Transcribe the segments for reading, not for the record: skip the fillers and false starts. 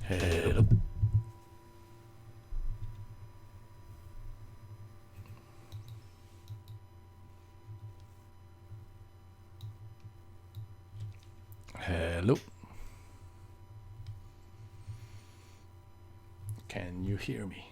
Hello. Hello. Can you hear me?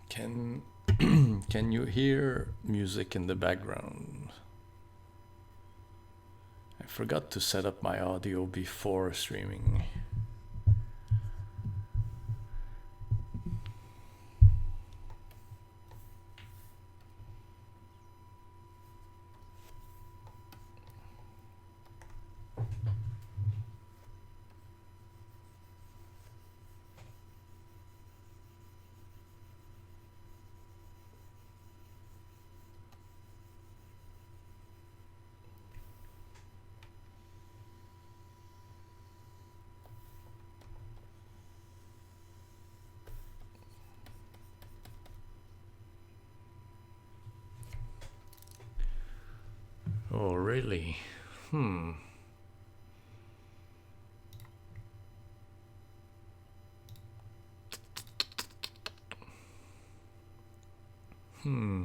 Can can you hear music in the background? I forgot to set up my audio before streaming. Oh, really? Hmm. Hmm.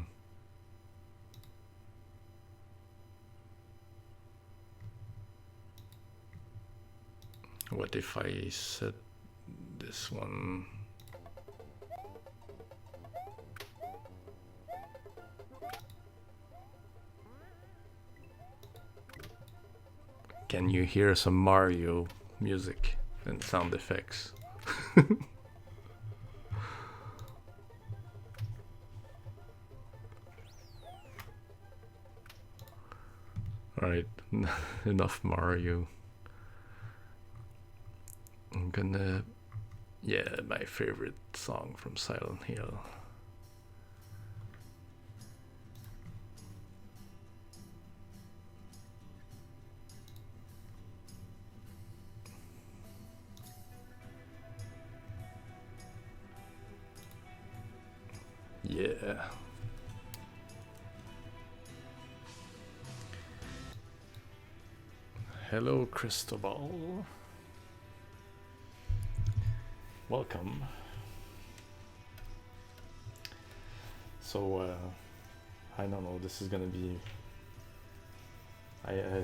What if I set this one? Can you hear some Mario music and sound effects? Alright, enough Mario. I'm gonna. Yeah, my favorite song from Silent Hill. Yeah. Hello, Cristobal. Welcome. So, I don't know, this is gonna be.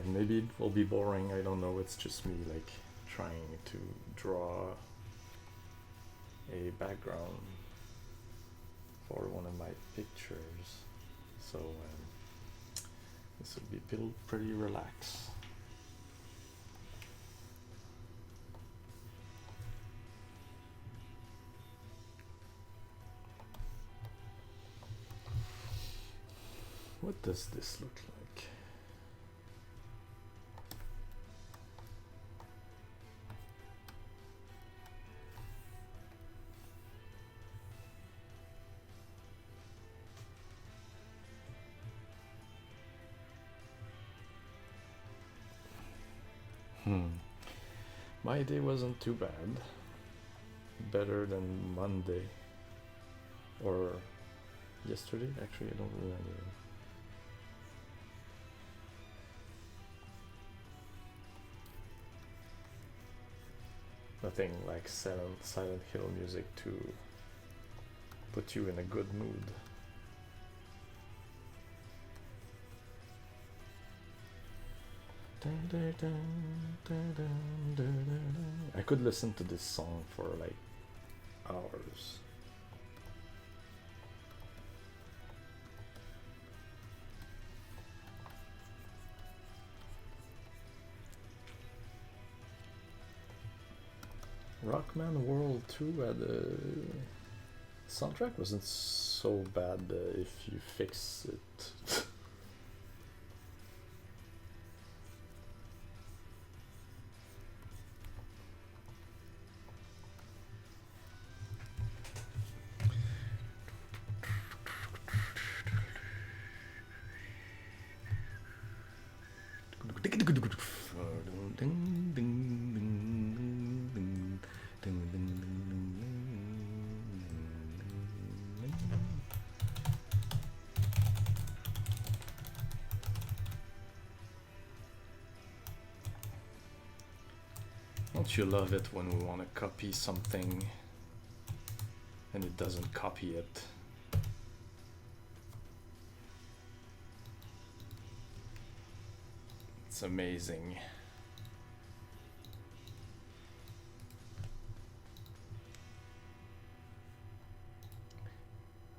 Maybe it will be boring, I don't know, it's just me like trying to draw a background for one of my pictures. So, this will be pretty relaxed. What does this look like? My day wasn't too bad. Better than Monday. Or yesterday? Actually, I don't remember. Nothing like Silent Hill music to put you in a good mood. I could listen to this song for like hours. Rockman World 2 had a soundtrack wasn't so bad if you fix it. Don't you love it when we want to copy something and it doesn't copy it? It's amazing.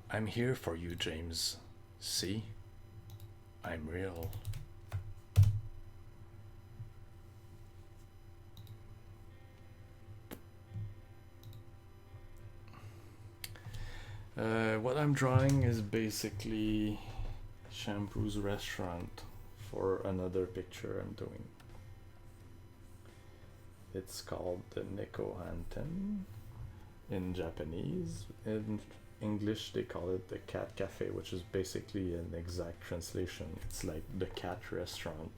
I'm here for you, James. See? I'm real. What I'm drawing is basically Shampoo's restaurant for another picture I'm doing. It's called the Neko Hanten in Japanese. In English they call it the Cat Cafe, which is basically an exact translation. It's like the cat restaurant.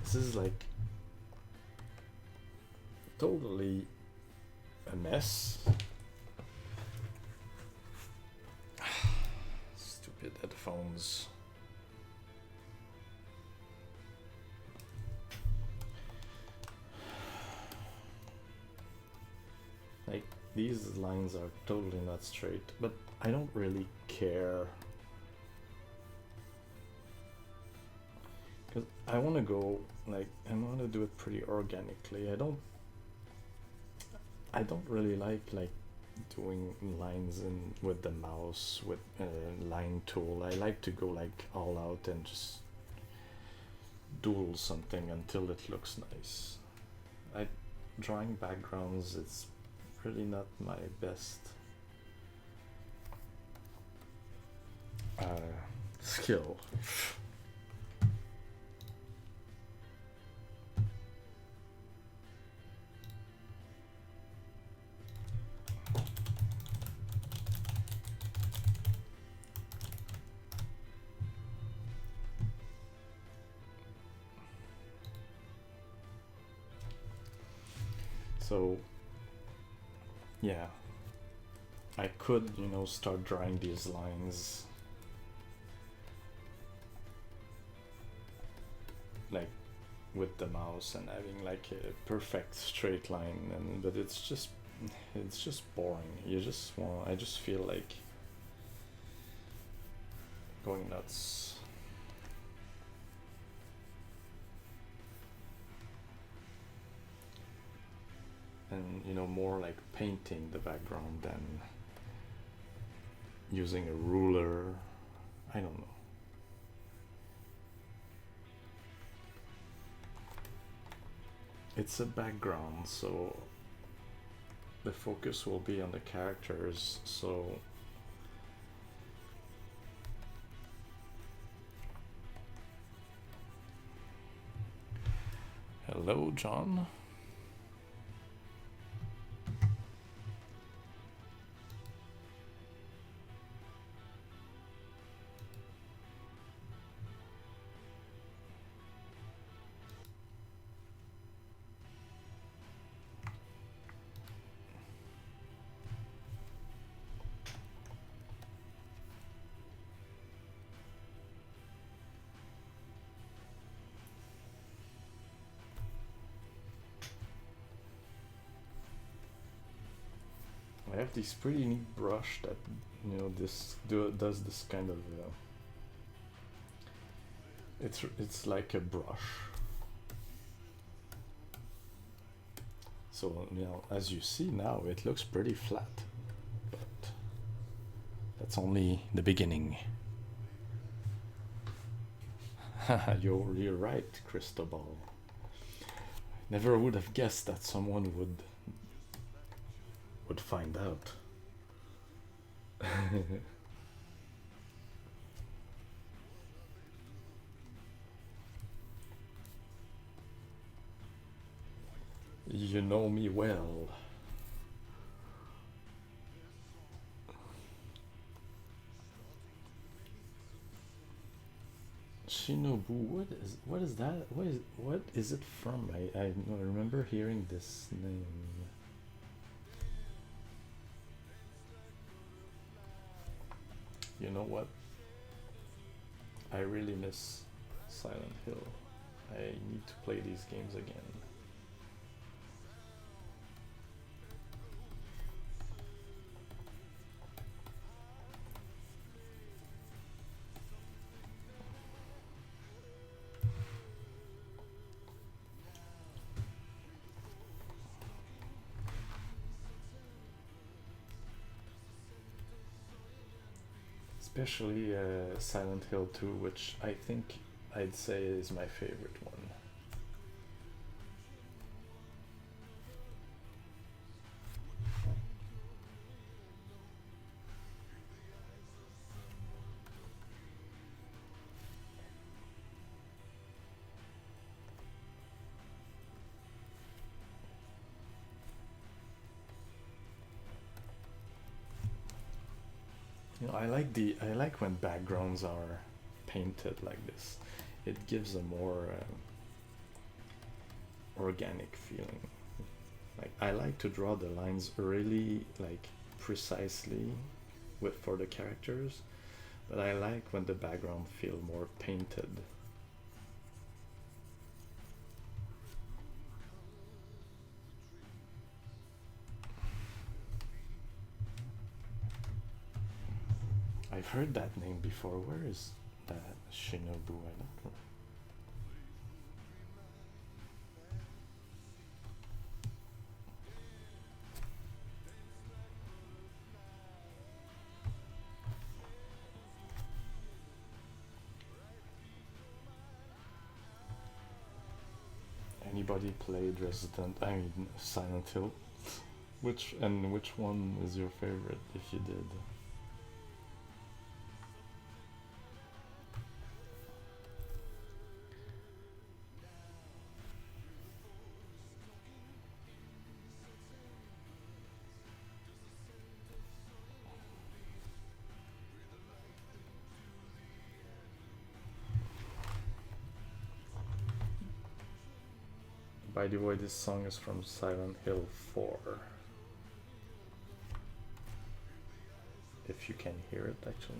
This is like totally a mess. Stupid headphones. Like, these lines are totally not straight, but I don't really care. Because I want to go, like, I want to do it pretty organically. I don't really like doing lines in with the mouse with line tool. I like to go like all out and just doodle something until it looks nice. Drawing backgrounds, it's really not my best skill. So yeah, I could, you know, start drawing these lines like with the mouse and having like a perfect straight line, and but it's just boring. I just feel like going nuts. And, you know, more like painting the background than using a ruler. I don't know. It's a background, so the focus will be on the characters, so hello, John. I have this pretty neat brush that, you know, does this kind of It's like a brush. So as you see now, it looks pretty flat, but that's only the beginning. You're right, Cristobal. Never would have guessed that someone would find out. You know me well. Shinobu, what is that? What is it from? I remember hearing this name. You know what? I really miss Silent Hill. I need to play these games again. Especially Silent Hill 2, which I think I'd say is my favorite one. I like when backgrounds are painted like this. It gives a more organic feeling. Like I like to draw the lines really like precisely with for the characters, but I like when the background feel more painted. I've heard that name before. Where is that Shinobu? I don't know. Anybody played Silent Hill? Which one is your favorite if you did? By the way, this song is from Silent Hill 4. If you can hear it, actually.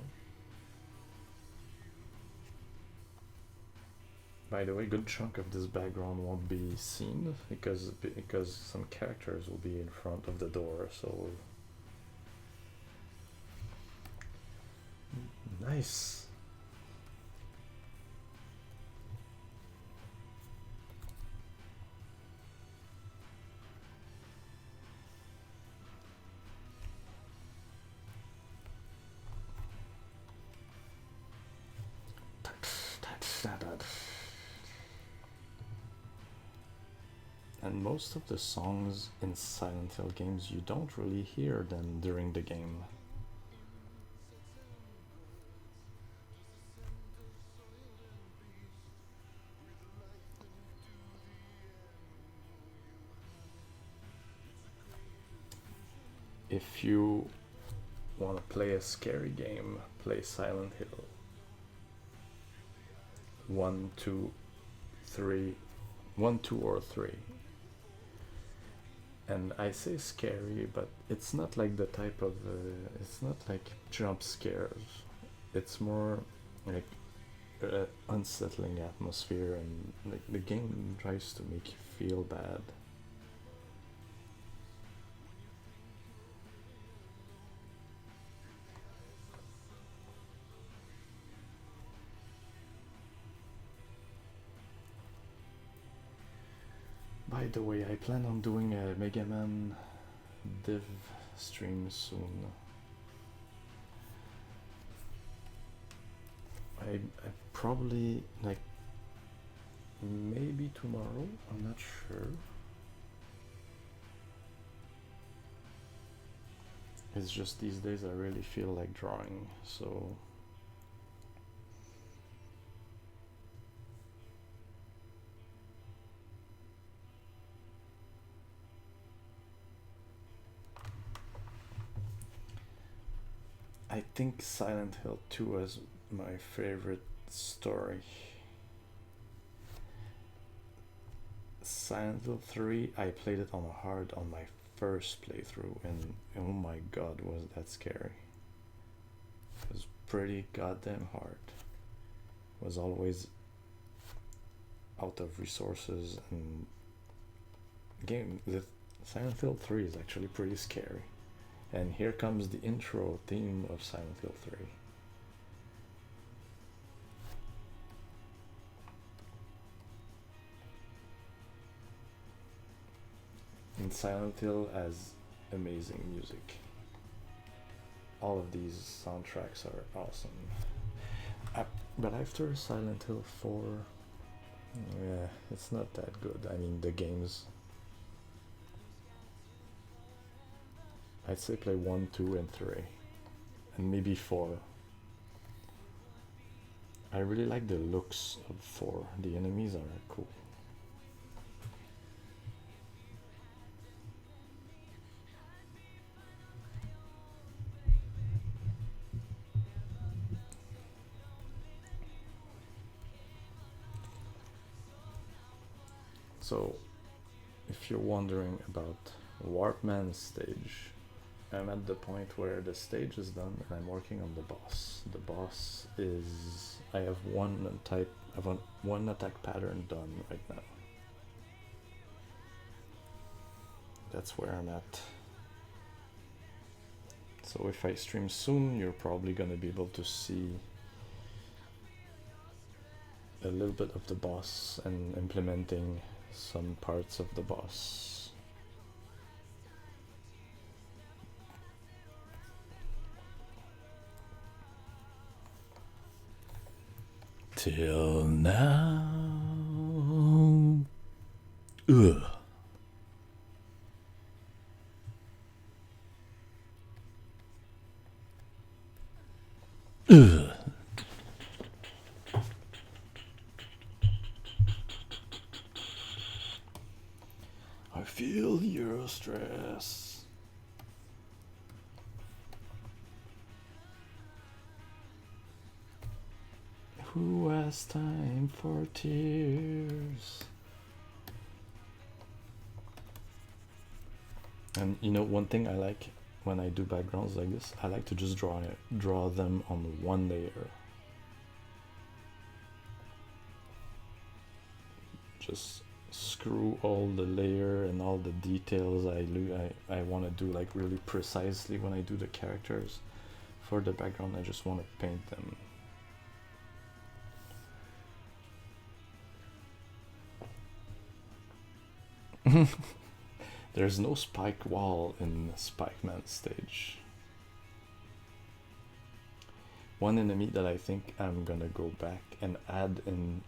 By the way, good chunk of this background won't be seen because some characters will be in front of the door. So nice. And most of the songs in Silent Hill games, you don't really hear them during the game. If you want to play a scary game, play Silent Hill 1, 2, 3, 1, 2, or 3. And I say scary, but it's not like the type of it's not like jump scares. It's more like unsettling atmosphere, and like the game tries to make you feel bad. the way, I plan on doing a Mega Man div stream soon. I probably, like, maybe tomorrow, I'm not sure. It's just these days I really feel like drawing, so I think Silent Hill 2 is my favorite story. Silent Hill 3, I played it on hard on my first playthrough, and oh my god, was that scary. It was pretty goddamn hard. Was always out of resources, and the Silent Hill 3 is actually pretty scary. And here comes the intro theme of Silent Hill 3. And Silent Hill has amazing music. All of these soundtracks are awesome. But after Silent Hill 4, yeah, it's not that good. I mean, the games, I'd say play 1, 2, and 3, and maybe 4. I really like the looks of 4. The enemies are cool. So, if you're wondering about Warpman's stage, I'm at the point where the stage is done and I'm working on the boss. The boss is, I have one attack pattern done right now. That's where I'm at. So if I stream soon, you're probably gonna be able to see a little bit of the boss and implementing some parts of the boss. Till now. Ugh. Ugh. I feel your stress. Who has time for tears? And you know, one thing I like when I do backgrounds like this, I like to just draw them on one layer. Just screw all the layer and all the details I want to do, like really precisely when I do the characters. For the background, I just want to paint them. There's no spike wall in Spikeman stage. One enemy that I think I'm gonna go back and add in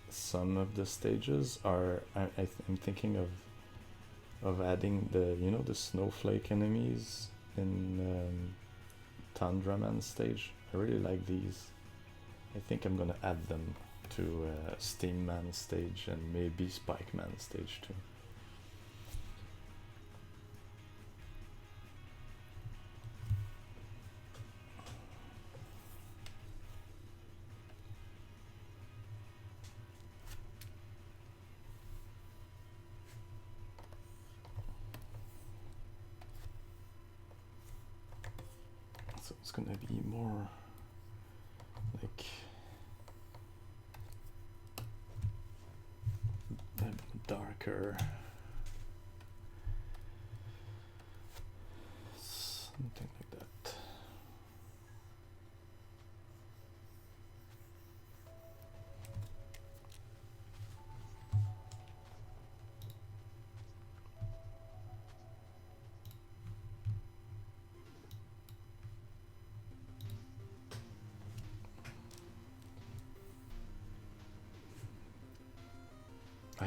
some of the stages are, I'm thinking of adding the, you know, the snowflake enemies in Tundraman stage. I really like these. I think I'm gonna add them to Steamman stage and maybe Spikeman stage too. So it's gonna be more like darker, something like that.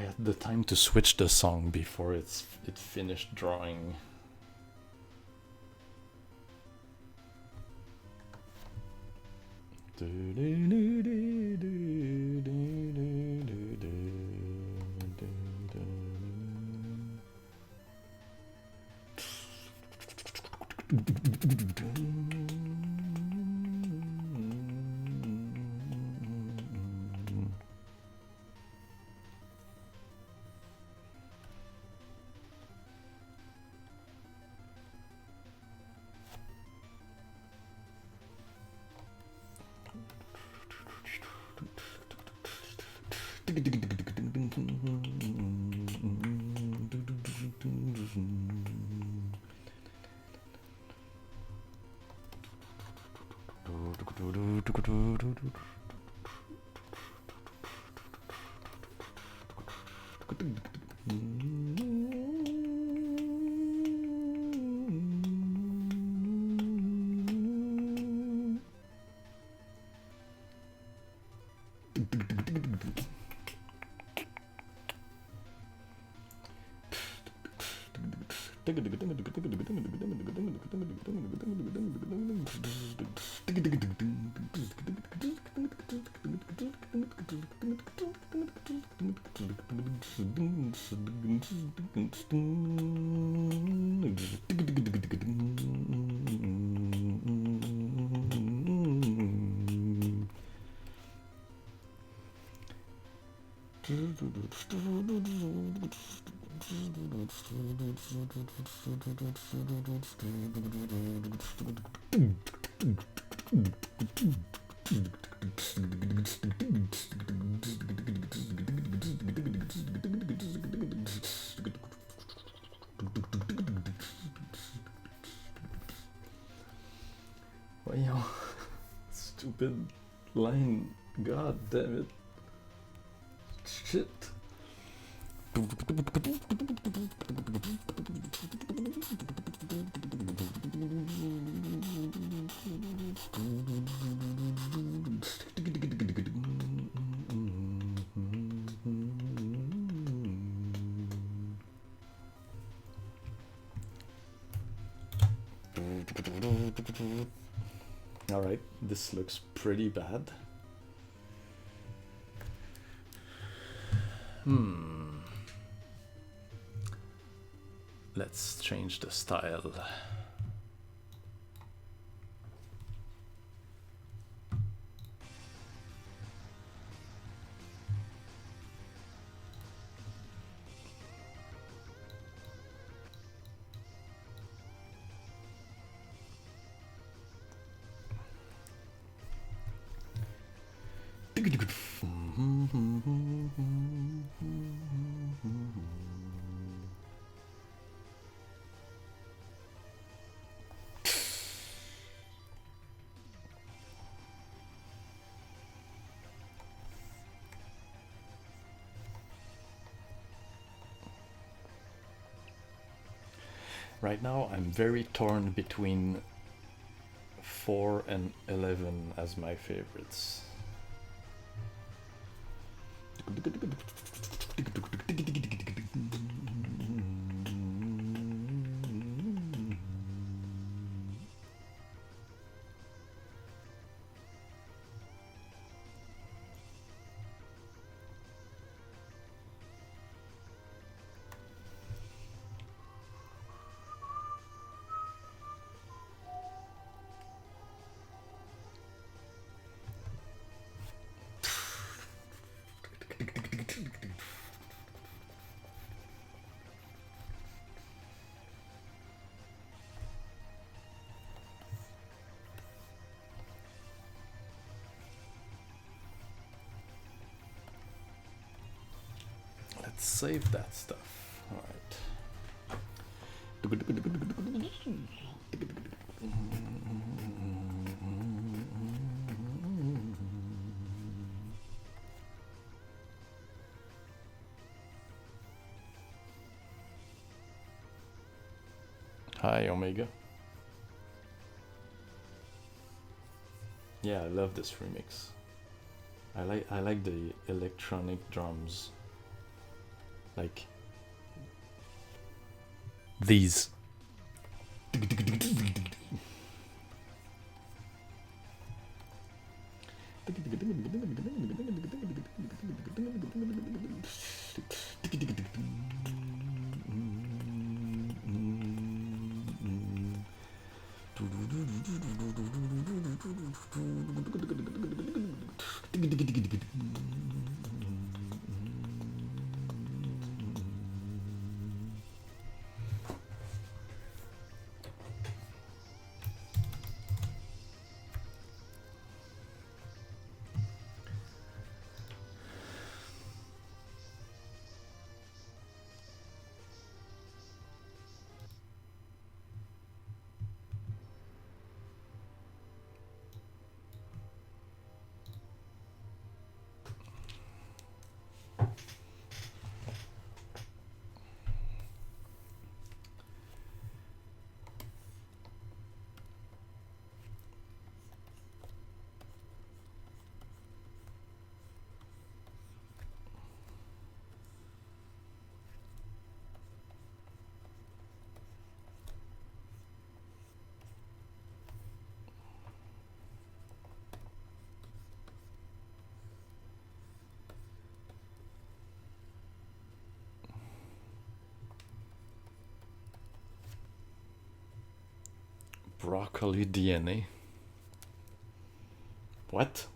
had the time to switch the song before it finished drawing. Wow, stupid line, god damn it. Shit. Alright, this looks pretty bad. Let's change the style. Right now I'm very torn between 4 and 11 as my favorites. Let's save that stuff. All right. Hi, Omega. Yeah, I love this remix. I like the electronic drums. like these. Broccoli DNA. What?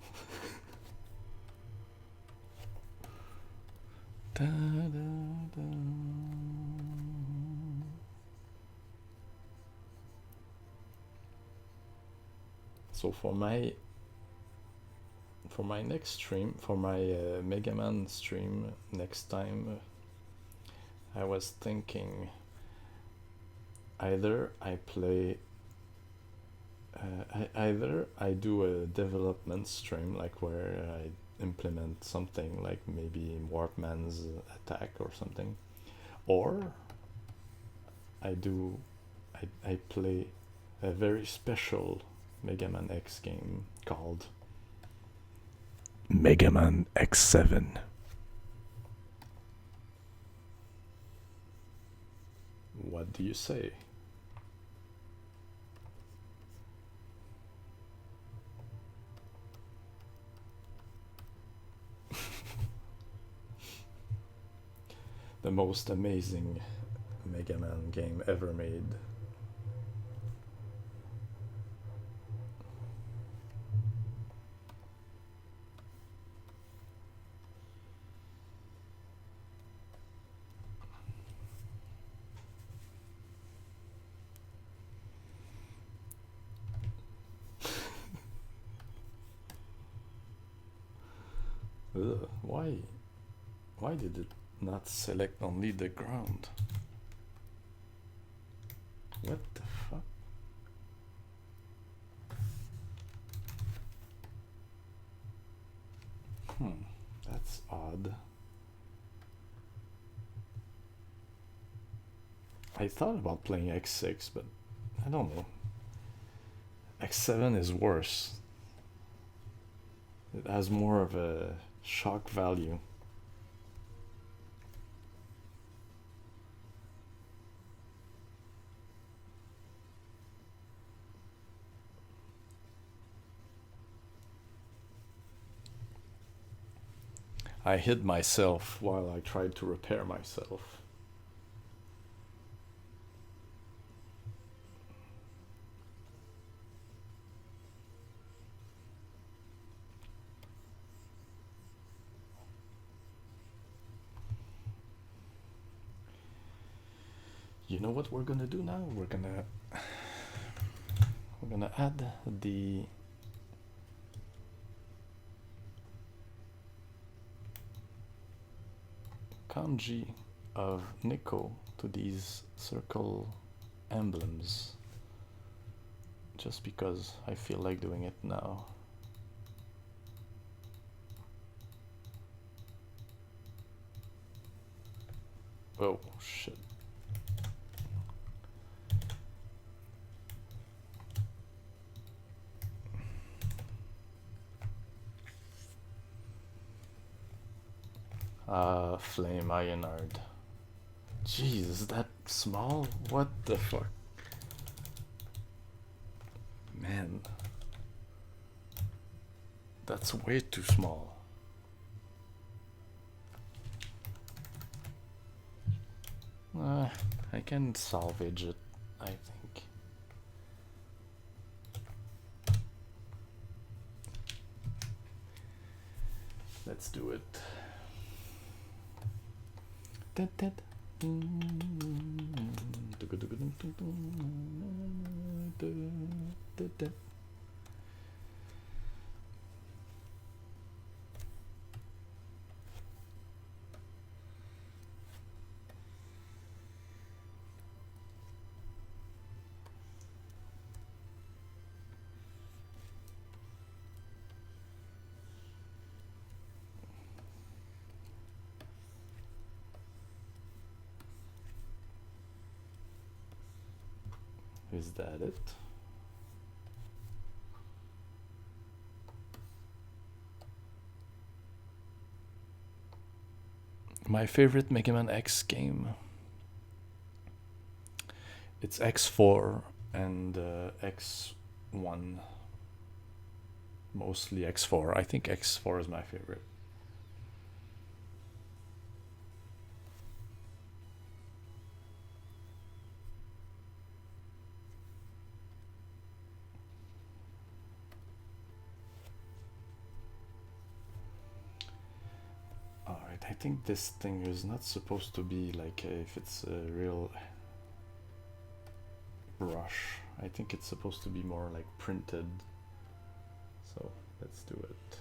Da, da, da. So for my next stream, for my Mega Man stream next time, I was thinking either I play either I do a development stream, like where I implement something like maybe Warpman's attack or something, or I play a very special Mega Man X game called Mega Man X7. What do you say? The most amazing Mega Man game ever made. Ugh, why did it not select only the ground? What the fuck? That's odd. I thought about playing X6, but I don't know. X7 is worse. It has more of a shock value. I hid myself while I tried to repair myself. You know what we're gonna do now? We're gonna add the kanji of Neko to these circle emblems, just because I feel like doing it now. Oh shit. Flame Ironard. Jeez, is that small? What the fuck? Man. That's way too small. I can salvage it, I think. Let's do it. Is that it? My favorite Mega Man X game. It's X4 and X1. Mostly X4. I think X4 is my favorite. Alright, I think this thing is not supposed to be like if it's a real brush. I think it's supposed to be more like printed. So let's do it.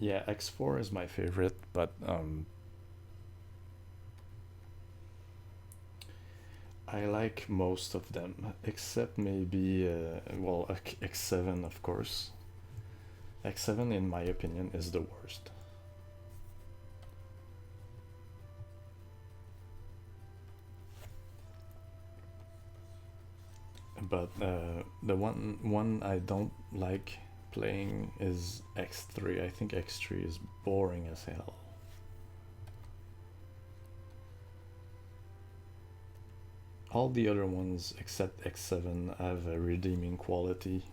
Yeah, X4 is my favorite, but I like most of them, except maybe, well, X7, of course. X7, in my opinion, is the worst. But the one I don't like playing is X3. I think X3 is boring as hell. All the other ones except X7 have a redeeming quality.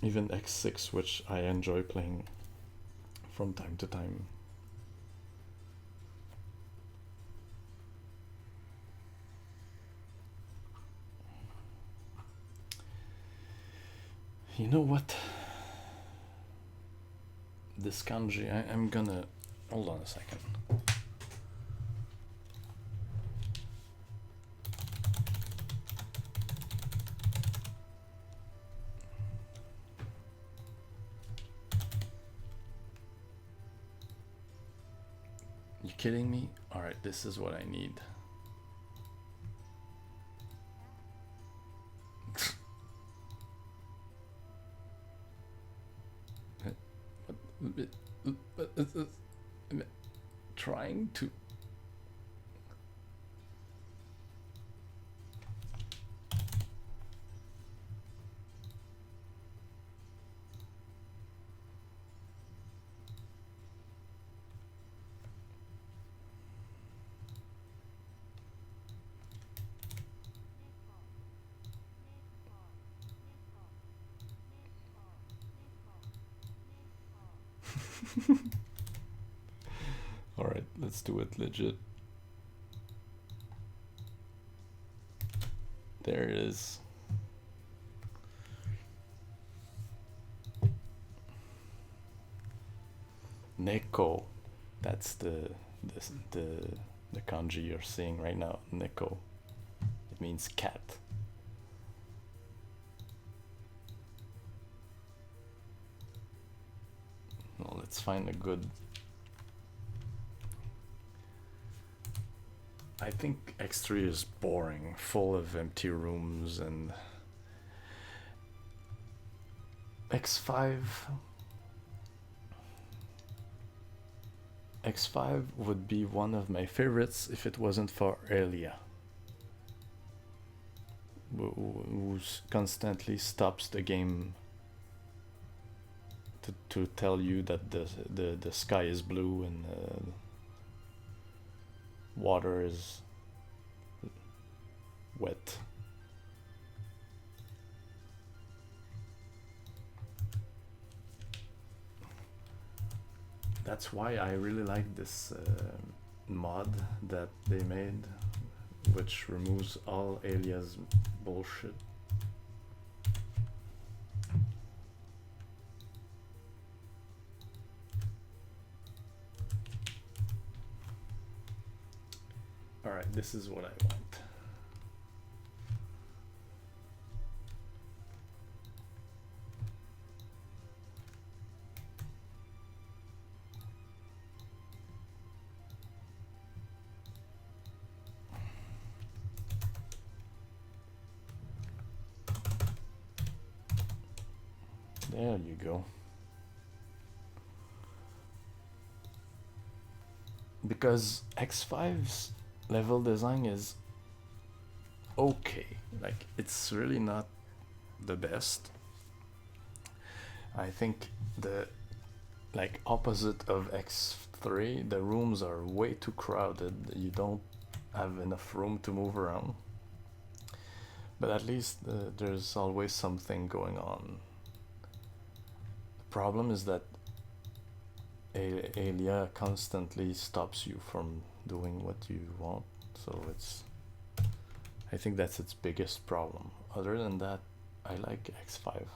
Even X6, which I enjoy playing from time to time. You know what? This kanji, I'm gonna... Hold on a second. You kidding me? Alright, this is what I need. Trying to... Alright, let's do it legit. There it is. Neko. That's the kanji you're seeing right now. Neko. It means cat. Well, let's find a good... I think X3 is boring, full of empty rooms, and X5 would be one of my favorites if it wasn't for Elia, who constantly stops the game to tell you that the sky is blue and water is wet. That's why I really like this mod that they made, which removes all Elia's bullshit. Alright, this is what I want. There you go. Because X5's level design is okay. Like, it's really not the best. I think the opposite of X3, the rooms are way too crowded. You don't have enough room to move around. But at least there's always something going on. The problem is that Elia constantly stops you from doing what you want, so I think that's its biggest problem. Other than that, I like X5.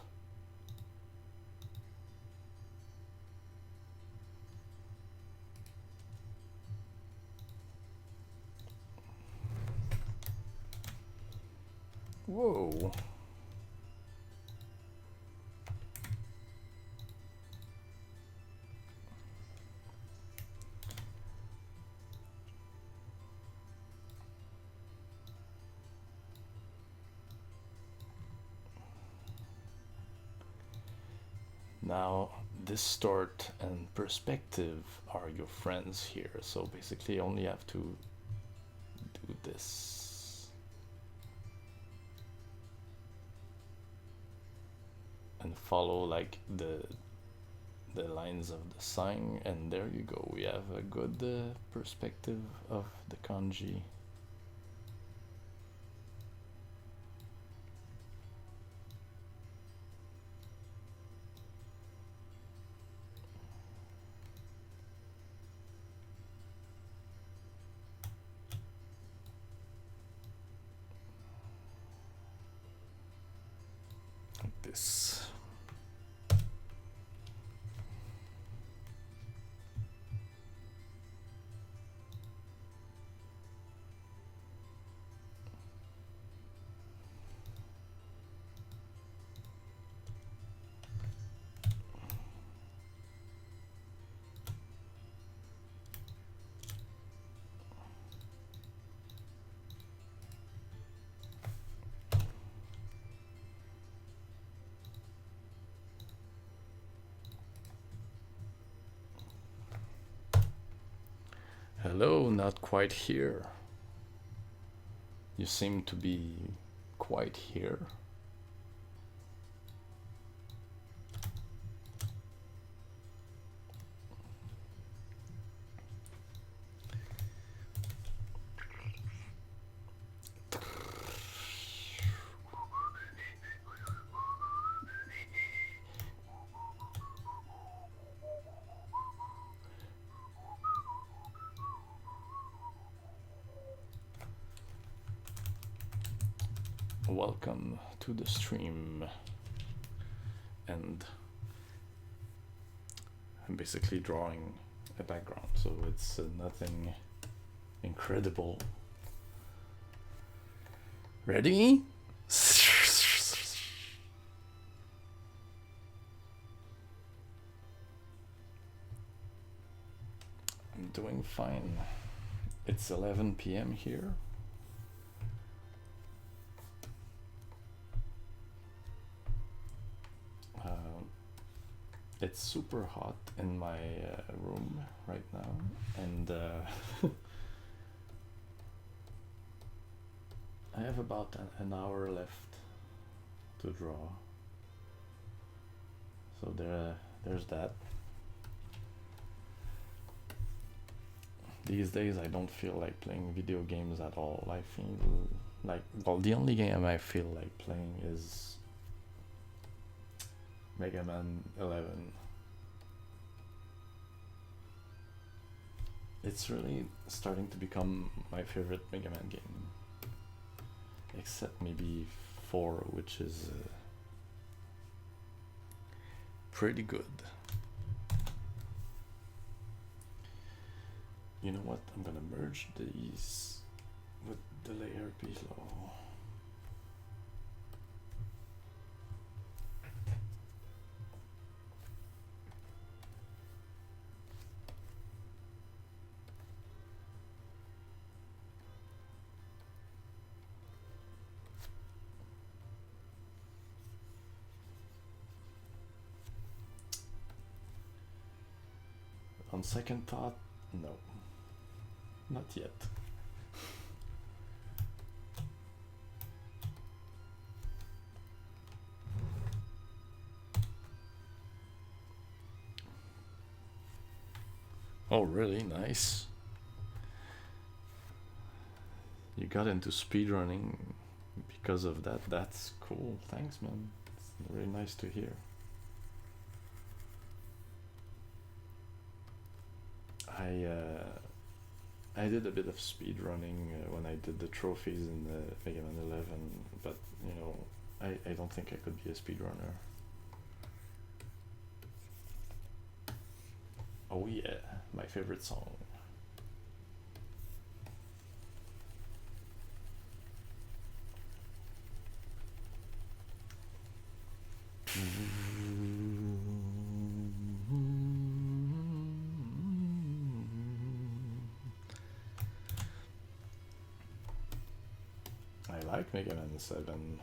Whoa. Now, distort and perspective are your friends here, so basically you only have to do this. And follow like the lines of the sign, and there you go, we have a good perspective of the kanji. Like this. Hello, not quite here. You seem to be quite here. Welcome to the stream, and I'm basically drawing a background, so it's nothing incredible. Ready? I'm doing fine. It's 11 p.m. here. It's super hot in my room right now, and I have about an hour left to draw. So there's that. These days I don't feel like playing video games at all. I feel like, well, the only game I feel like playing is Mega Man 11. It's really starting to become my favorite Mega Man game. Except maybe 4, which is pretty good. You know what? I'm gonna merge these with the layer below. On second thought, no. Not yet. Oh, really? Nice. You got into speedrunning because of that. That's cool. Thanks, man. It's really nice to hear. I did a bit of speedrunning when I did the trophies in the Mega Man 11, but you know, I don't think I could be a speedrunner. Oh yeah, my favorite song. I like Mega Man 7.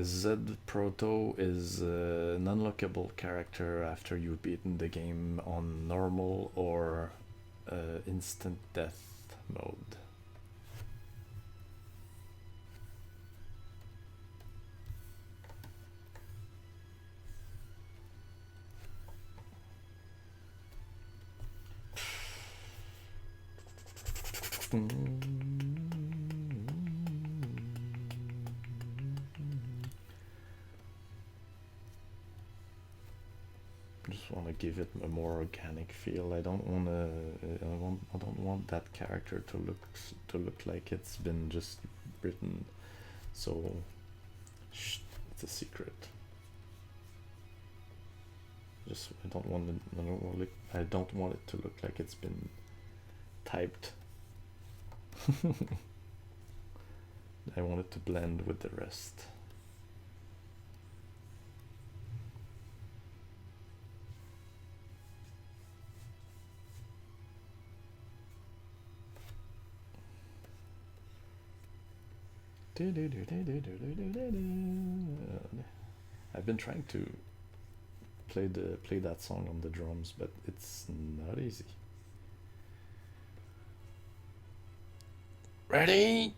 Z Proto is an unlockable character after you've beaten the game on normal or instant death mode. Just want to give it a more organic feel. I don't want to. I don't want that character to look like it's been just written. So, shh, it's a secret. Just I don't want it to look like it's been typed. I want it to blend with the rest. I've been trying to play that song on the drums, but it's not easy. Ready?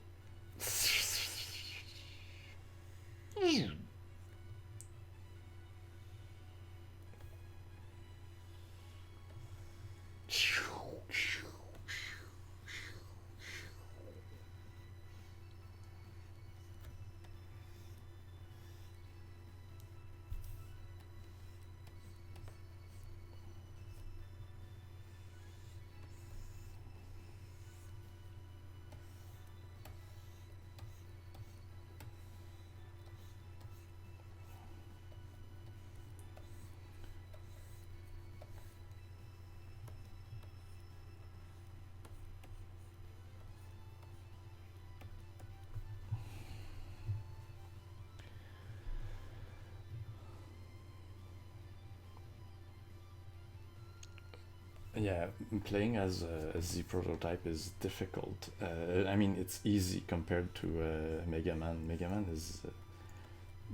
Yeah, playing as a Z prototype is difficult. I mean, it's easy compared to Mega Man. Mega Man is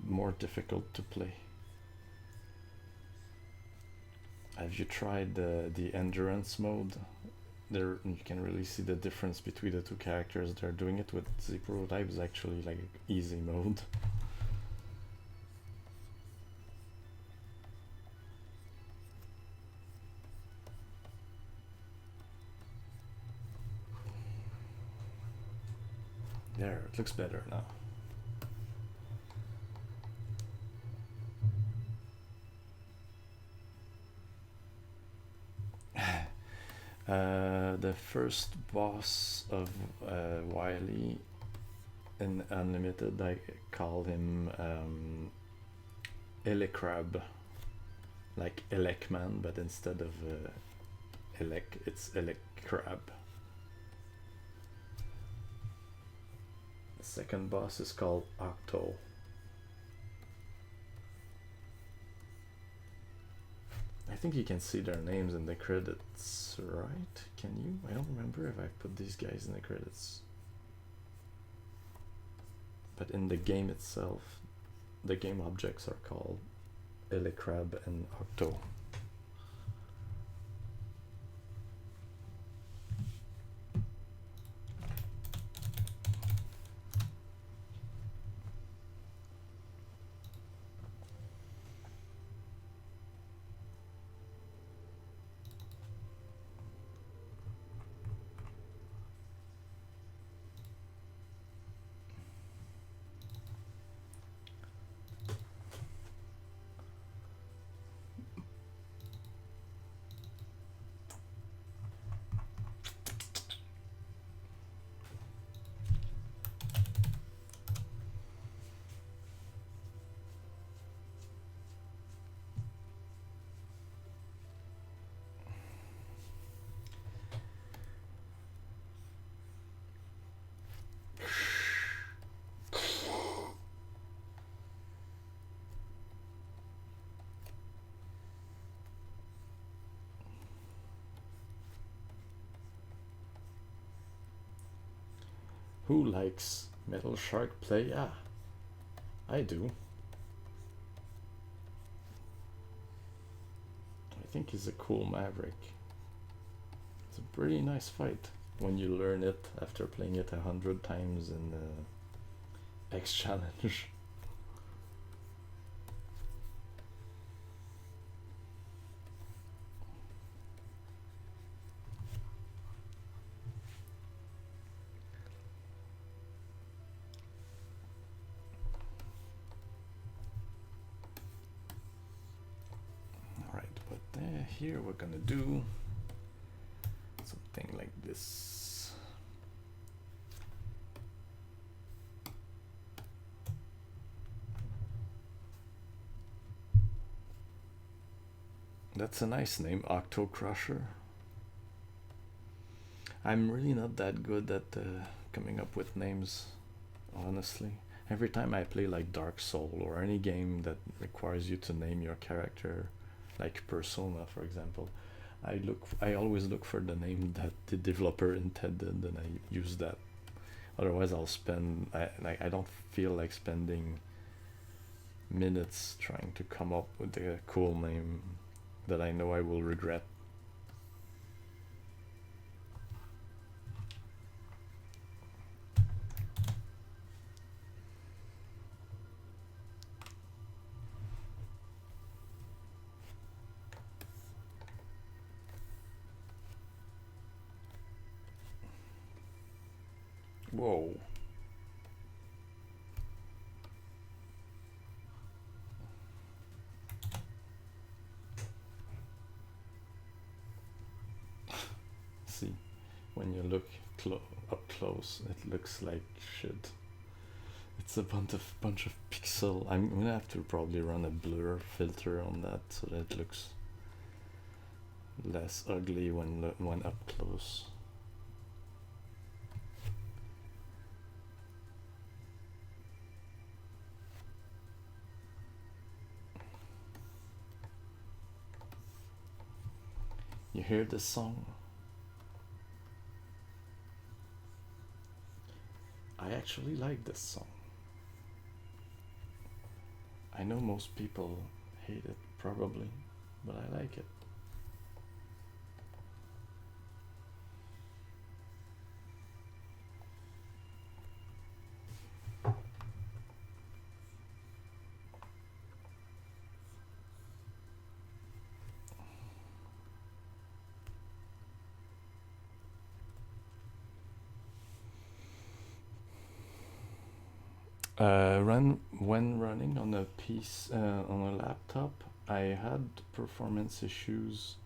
more difficult to play. Have you tried the endurance mode? There, you can really see the difference between the two characters. They're doing it with Z prototype is actually like easy mode. There, it looks better now. The first boss of Wily in Unlimited, I call him Elecrab, like Elecman, but instead of Elec, it's Elecrab. The second boss is called Octo. I think you can see their names in the credits, right? Can you? I don't remember if I put these guys in the credits. But in the game itself, the game objects are called Elecrab and Octo. Who likes Metal Shark play? Yeah, I do. I think he's a cool maverick. It's a pretty nice fight when you learn it after playing it 100 times in the X Challenge. Here we're gonna do something like this. That's a nice name, Octo Crusher. I'm really not that good at coming up with names, honestly. Every time I play like Dark Soul or any game that requires you to name your character, like Persona for example, I always look for the name that the developer intended and I use that. Otherwise I don't feel like spending minutes trying to come up with a cool name that I know I will regret. Whoa. See, when you look up close, it looks like shit. It's a bunch of pixel. I'm gonna have to probably run a blur filter on that so that it looks less ugly when up close. You hear this song? I actually like this song. I know most people hate it, probably, but I like it. When running on a piece on a laptop, I had performance issues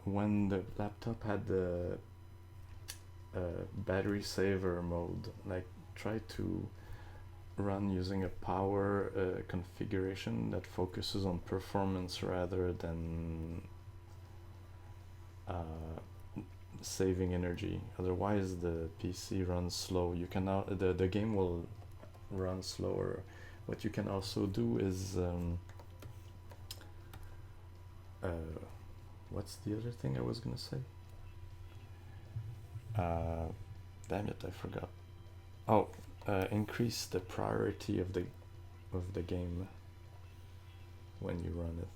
when the laptop had the battery saver mode. Like, try to run using a power configuration that focuses on performance rather than saving energy. Otherwise, the PC runs slow. You cannot. The game will run slower. What you can also do is what's the other thing I was gonna say? Damn it, I forgot. Oh, increase the priority of the game when you run it.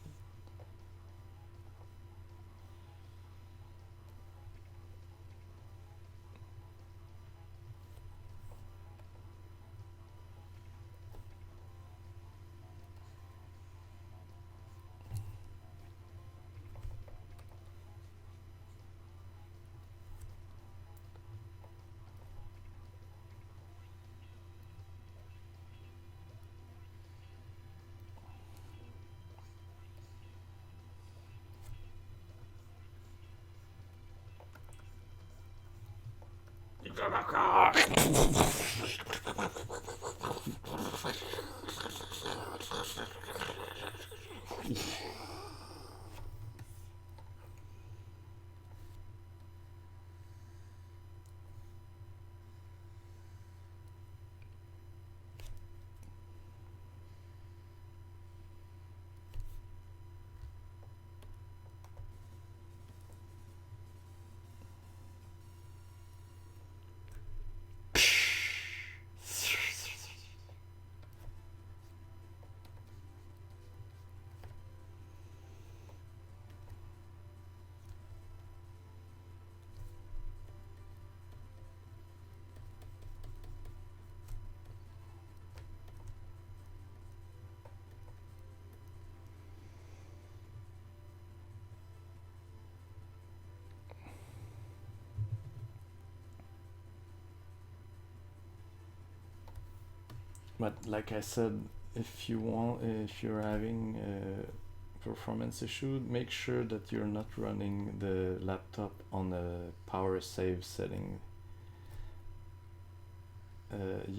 But like I said, if you're having a performance issue, make sure that you're not running the laptop on a power save setting.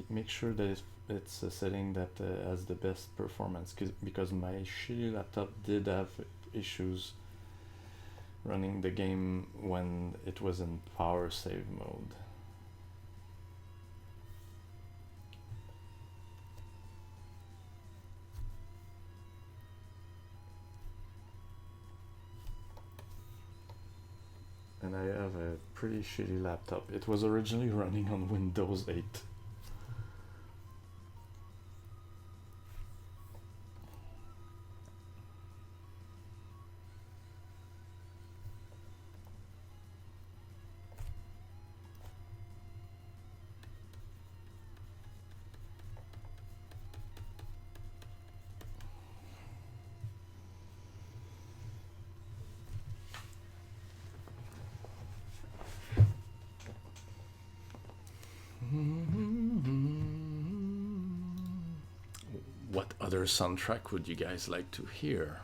Make sure that it's a setting that has the best performance, because my shitty laptop did have issues running the game when it was in power save mode. And I have a pretty shitty laptop. It was originally running on Windows 8. What other soundtrack would you guys like to hear?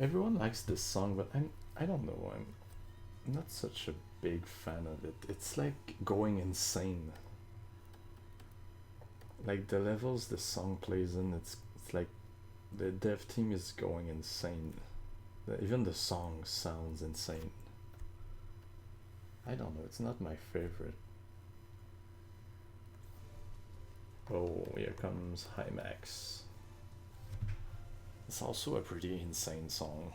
Everyone likes this song, but I don't know. I'm not such a big fan of it. It's like going insane. Like the levels this song plays in, it's like the dev team is going insane. Even the song sounds insane. I don't know. It's not my favorite. Oh, here comes Hymax. It's also a pretty insane song.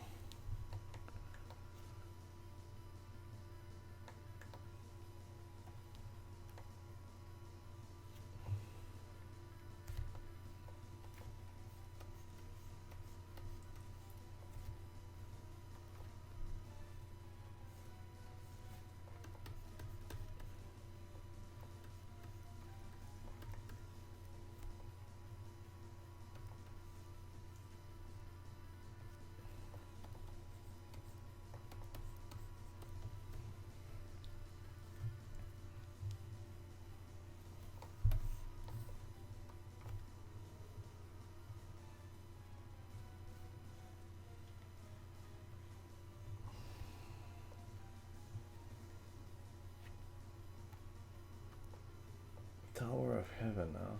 Tower of Heaven, huh?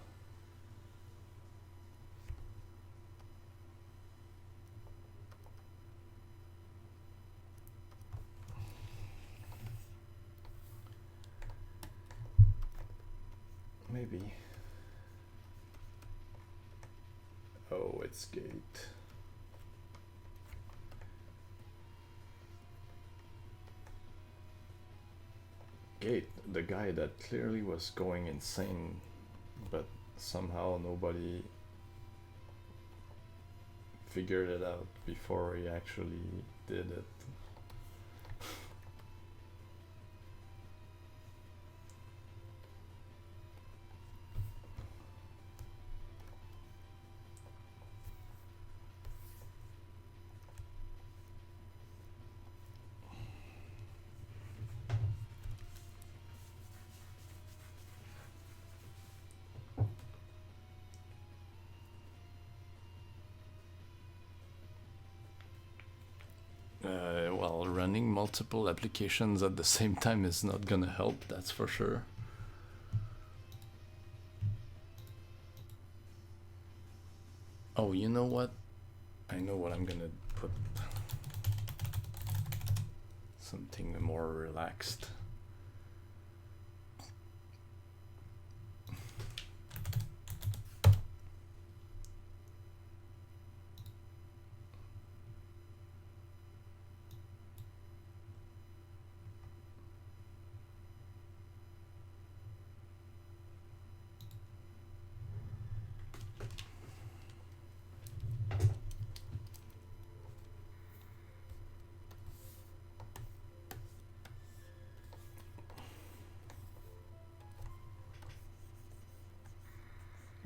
Maybe. Oh, it's Gate. Gate, the guy that clearly was going insane, but somehow nobody figured it out before he actually did it. Well, running multiple applications at the same time is not gonna help, that's for sure. Oh, you know what? I know what I'm gonna put. Something more relaxed.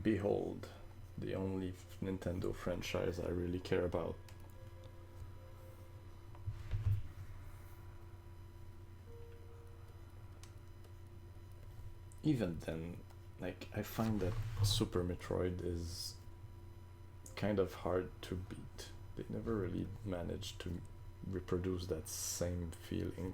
Behold, the only Nintendo franchise I really care about. Even then, like, I find that Super Metroid is kind of hard to beat. They never really managed to reproduce that same feeling.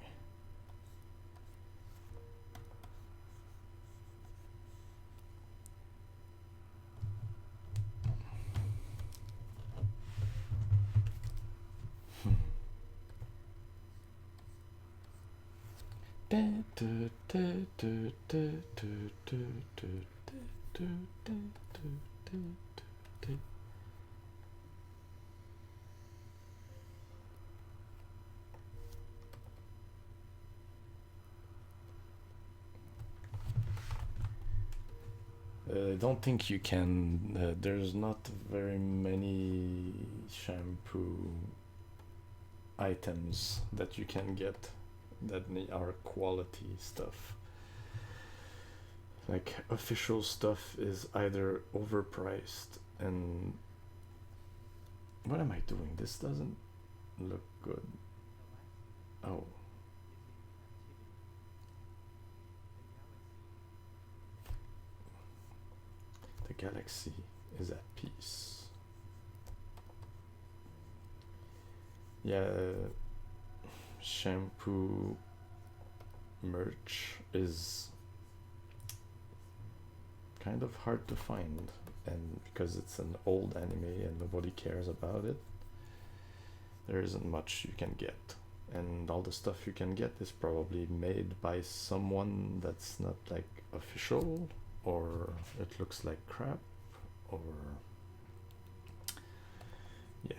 I don't think you can. There's not very many shampoo items that you can get that are quality stuff. Like, official stuff is either overpriced and. What am I doing? This doesn't look good. Oh. The galaxy is at peace. Yeah, shampoo merch is kind of hard to find, and because it's an old anime and nobody cares about it, there isn't much you can get. And all the stuff you can get is probably made by someone that's not like official, or it looks like crap, or yeah.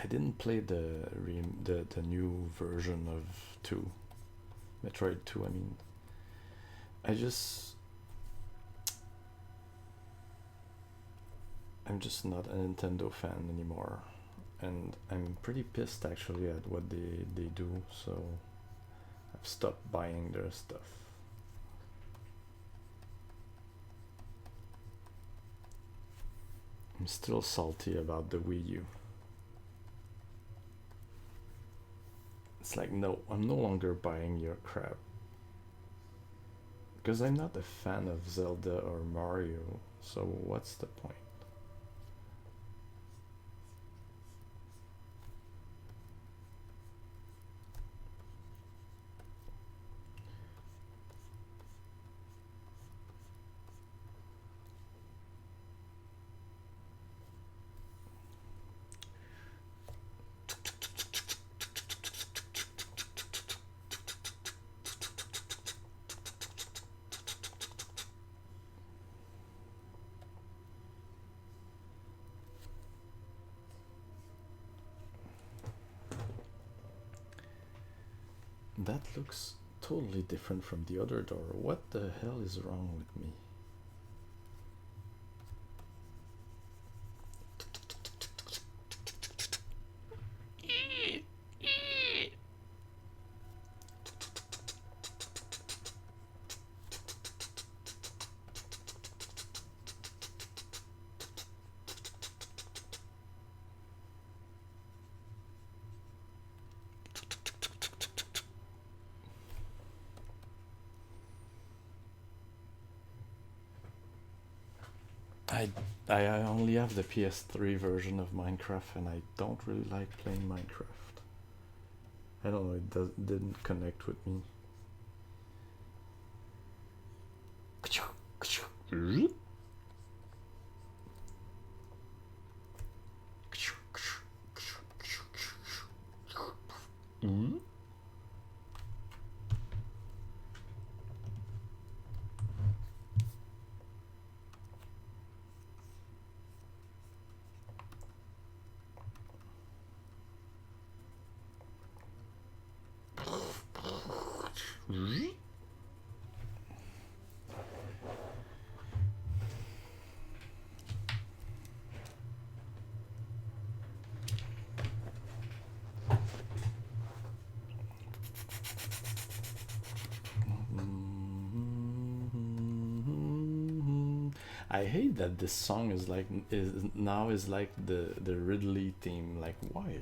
I didn't play the new version of 2, Metroid 2. I mean, I just I'm just not a Nintendo fan anymore, and I'm pretty pissed actually at what they do. So I've stopped buying their stuff. I'm still salty about the Wii U. It's like, no, I'm no longer buying your crap. Because I'm not a fan of Zelda or Mario, so what's the point? That looks totally different from the other door. What the hell is wrong with me? I I only have the PS3 version of Minecraft, and I don't really like playing Minecraft. I don't know, didn't connect with me. I hate that this song is like is like the Ridley theme. Like, why?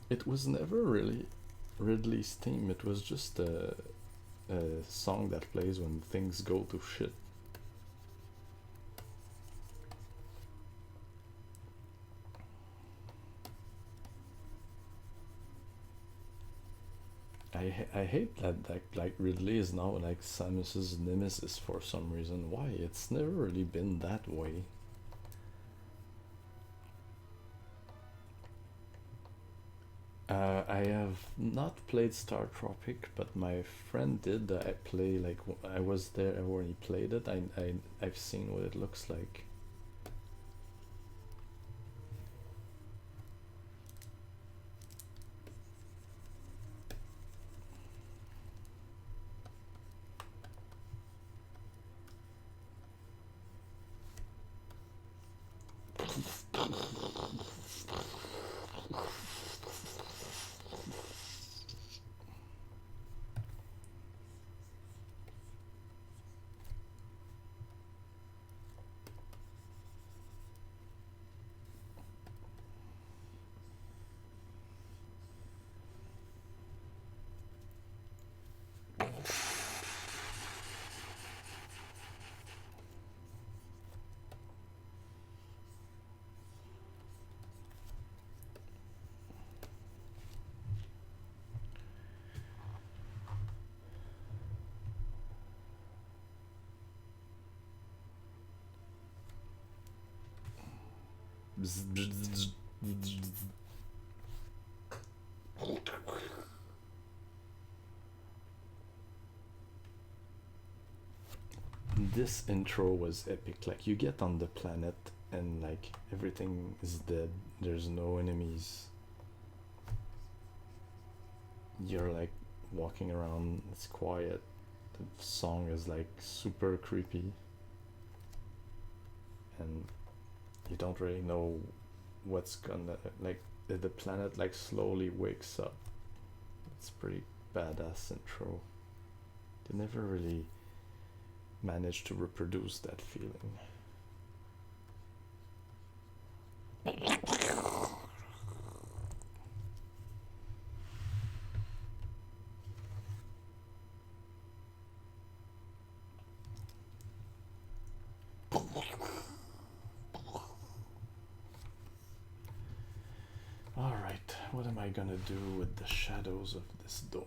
It was never really Ridley's theme. It was just a song that plays when things go to shit. I hate that like Ridley is now like Samus's nemesis for some reason. Why? It's never really been that way. I have not played Star Tropic, but my friend did. I play like I was there when he played it. I've seen what it looks like. This intro was epic. Like you get on the planet and like everything is dead. There's no enemies. You're like walking around. It's quiet. The song is like super creepy, and you don't really know what's gonna like. The planet like slowly wakes up. It's pretty badass intro. They never really managed to reproduce that feeling. Alright, what am I gonna do with the shadows of this door?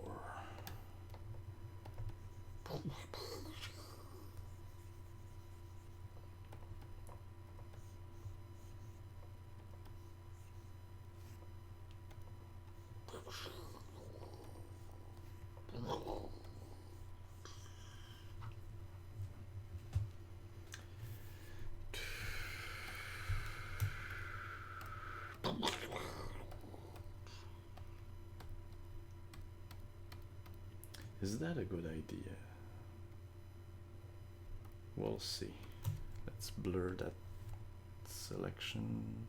Is that a good idea? We'll see. Let's blur that selection.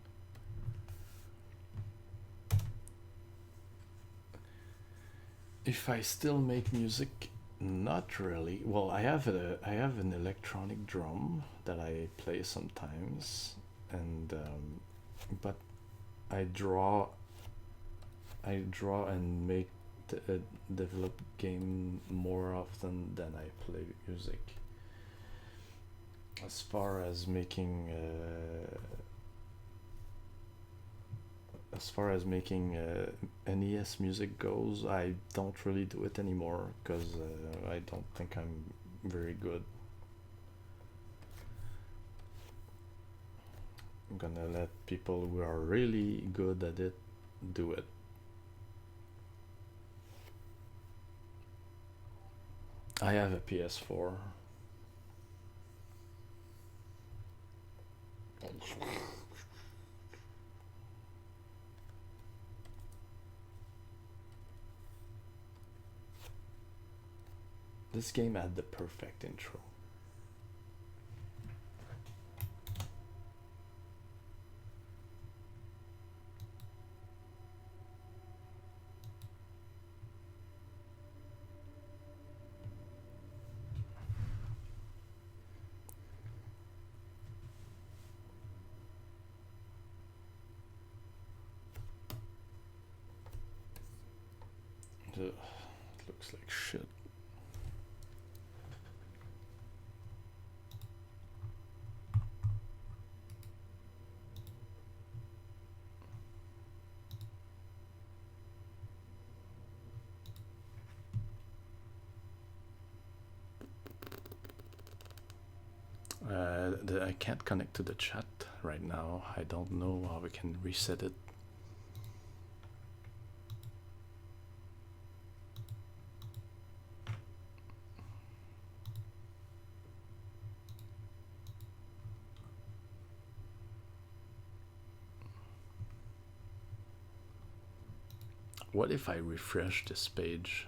If I still make music, not really. Well, I have an electronic drum that I play sometimes, and but I draw and make develop game more often than I play music. As far as making NES music goes, I don't really do it anymore because I don't think I'm very good. I'm gonna let people who are really good at it do it. I have a PS4. This game had the perfect intro. Ugh, it looks like shit. I can't connect to the chat right now. I don't know how we can reset it. What if I refresh this page?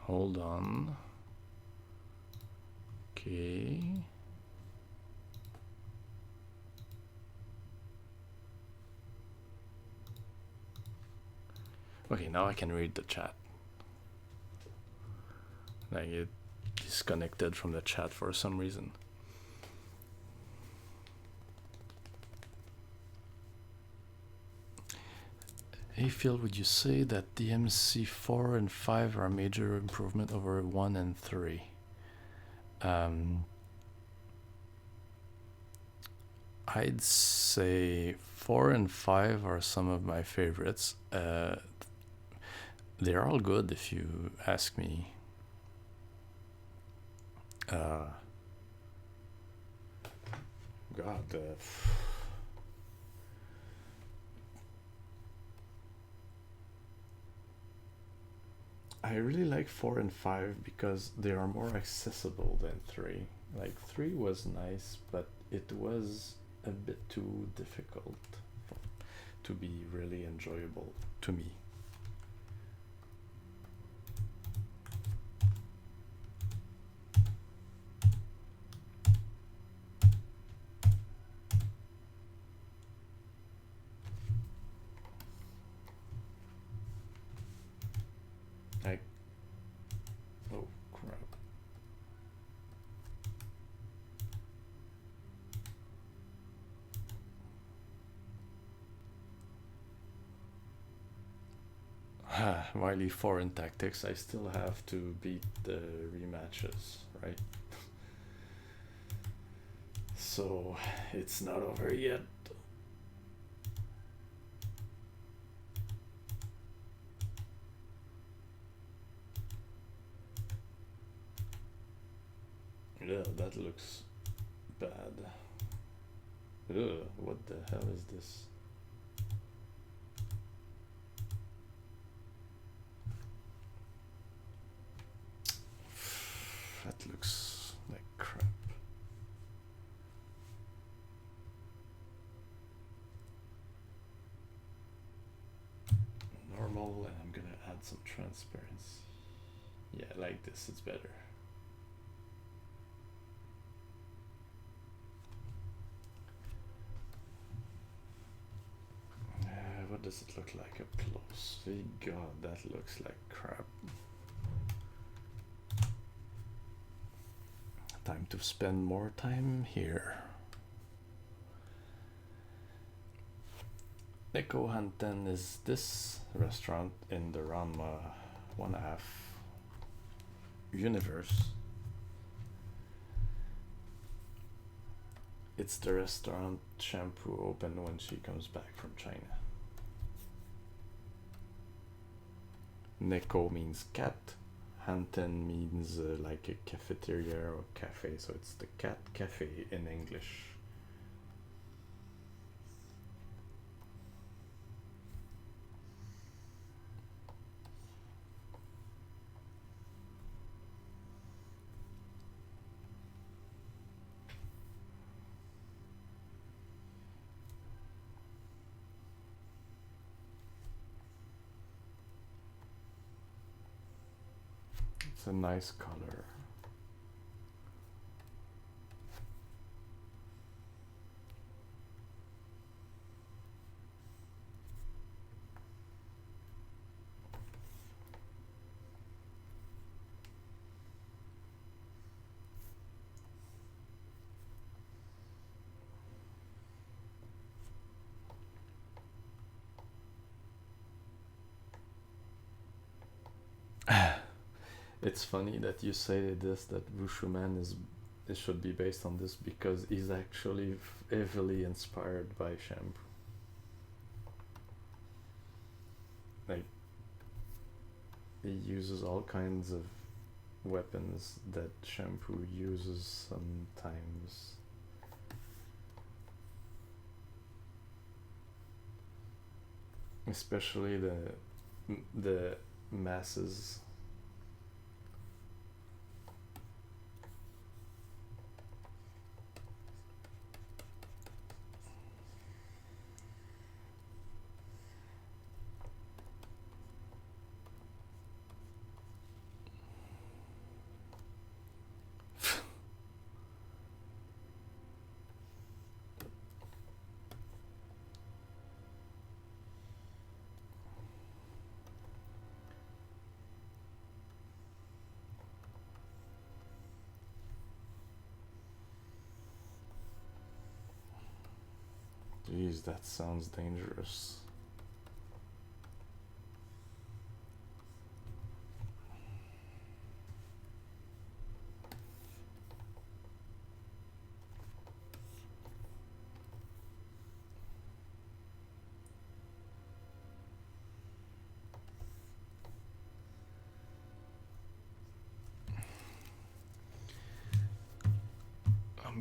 Hold on. Okay. Okay, now I can read the chat. Like it disconnected from the chat for some reason. Hey Phil, would you say that DMC 4 and 5 are a major improvement over 1 and 3? I'd say 4 and 5 are some of my favorites. they're all good if you ask me. God, I really like 4 and 5 because they are more accessible than 3. Like 3 was nice, but it was a bit too difficult to be really enjoyable to me. Like, oh crap. Wily 4 in tactics, I still have to beat the rematches, right? So it's not over yet. Yeah, that looks bad. Ugh, what the hell is this? That looks like crap. Normal, and I'm gonna add some transparency. Yeah, like this, it's better. What does it look like up close? God, that looks like crap. Time to spend more time here. Neko Hanten is this restaurant in the Ranma 1/2 universe. It's the restaurant Shampoo opened when she comes back from China. Neko means cat. Hanten means like a cafeteria or cafe, so it's the cat cafe in English. It's a nice color. It's funny that you say this, that Wushu Man is, it should be based on this, because he's actually heavily inspired by Shampoo. Like, he uses all kinds of weapons that Shampoo uses sometimes. Especially the masses. Jeez, that sounds dangerous.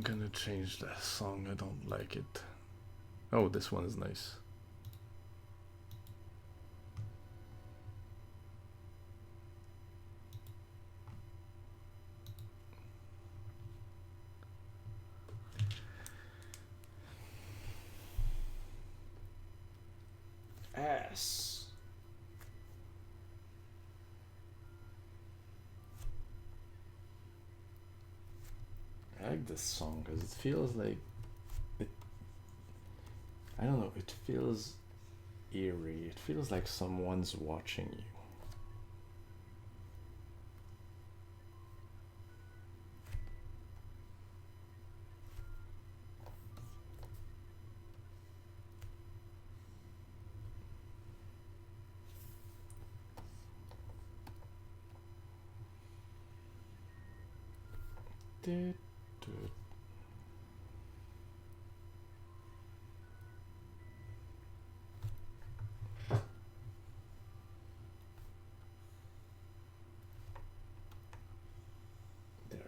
gonna change that song. I don't like it. Oh, this one is nice. Ass. I like this song because it feels like it. I don't know. It feels eerie. It feels like someone's watching you. There,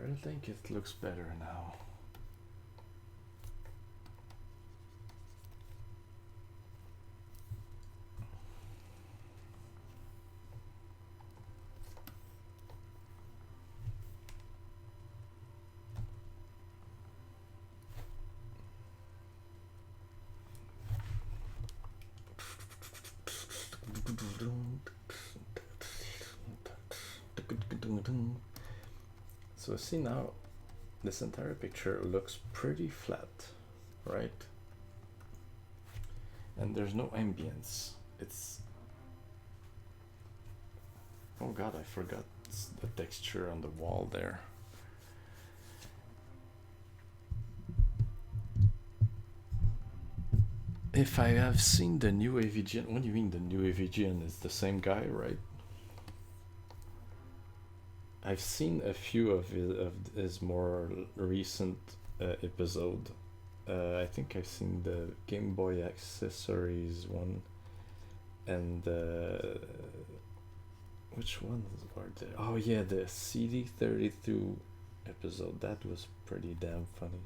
I think it looks better now. So see now, this entire picture looks pretty flat, right? And there's no ambience. It's, oh god, I forgot the texture on the wall there. If I have seen the new AVGN, what do you mean the new AVGN is the same guy, right? I've seen a few of his more recent episode. I think I've seen the Game Boy accessories one, and which ones are there? Oh yeah, the CD32 episode. That was pretty damn funny.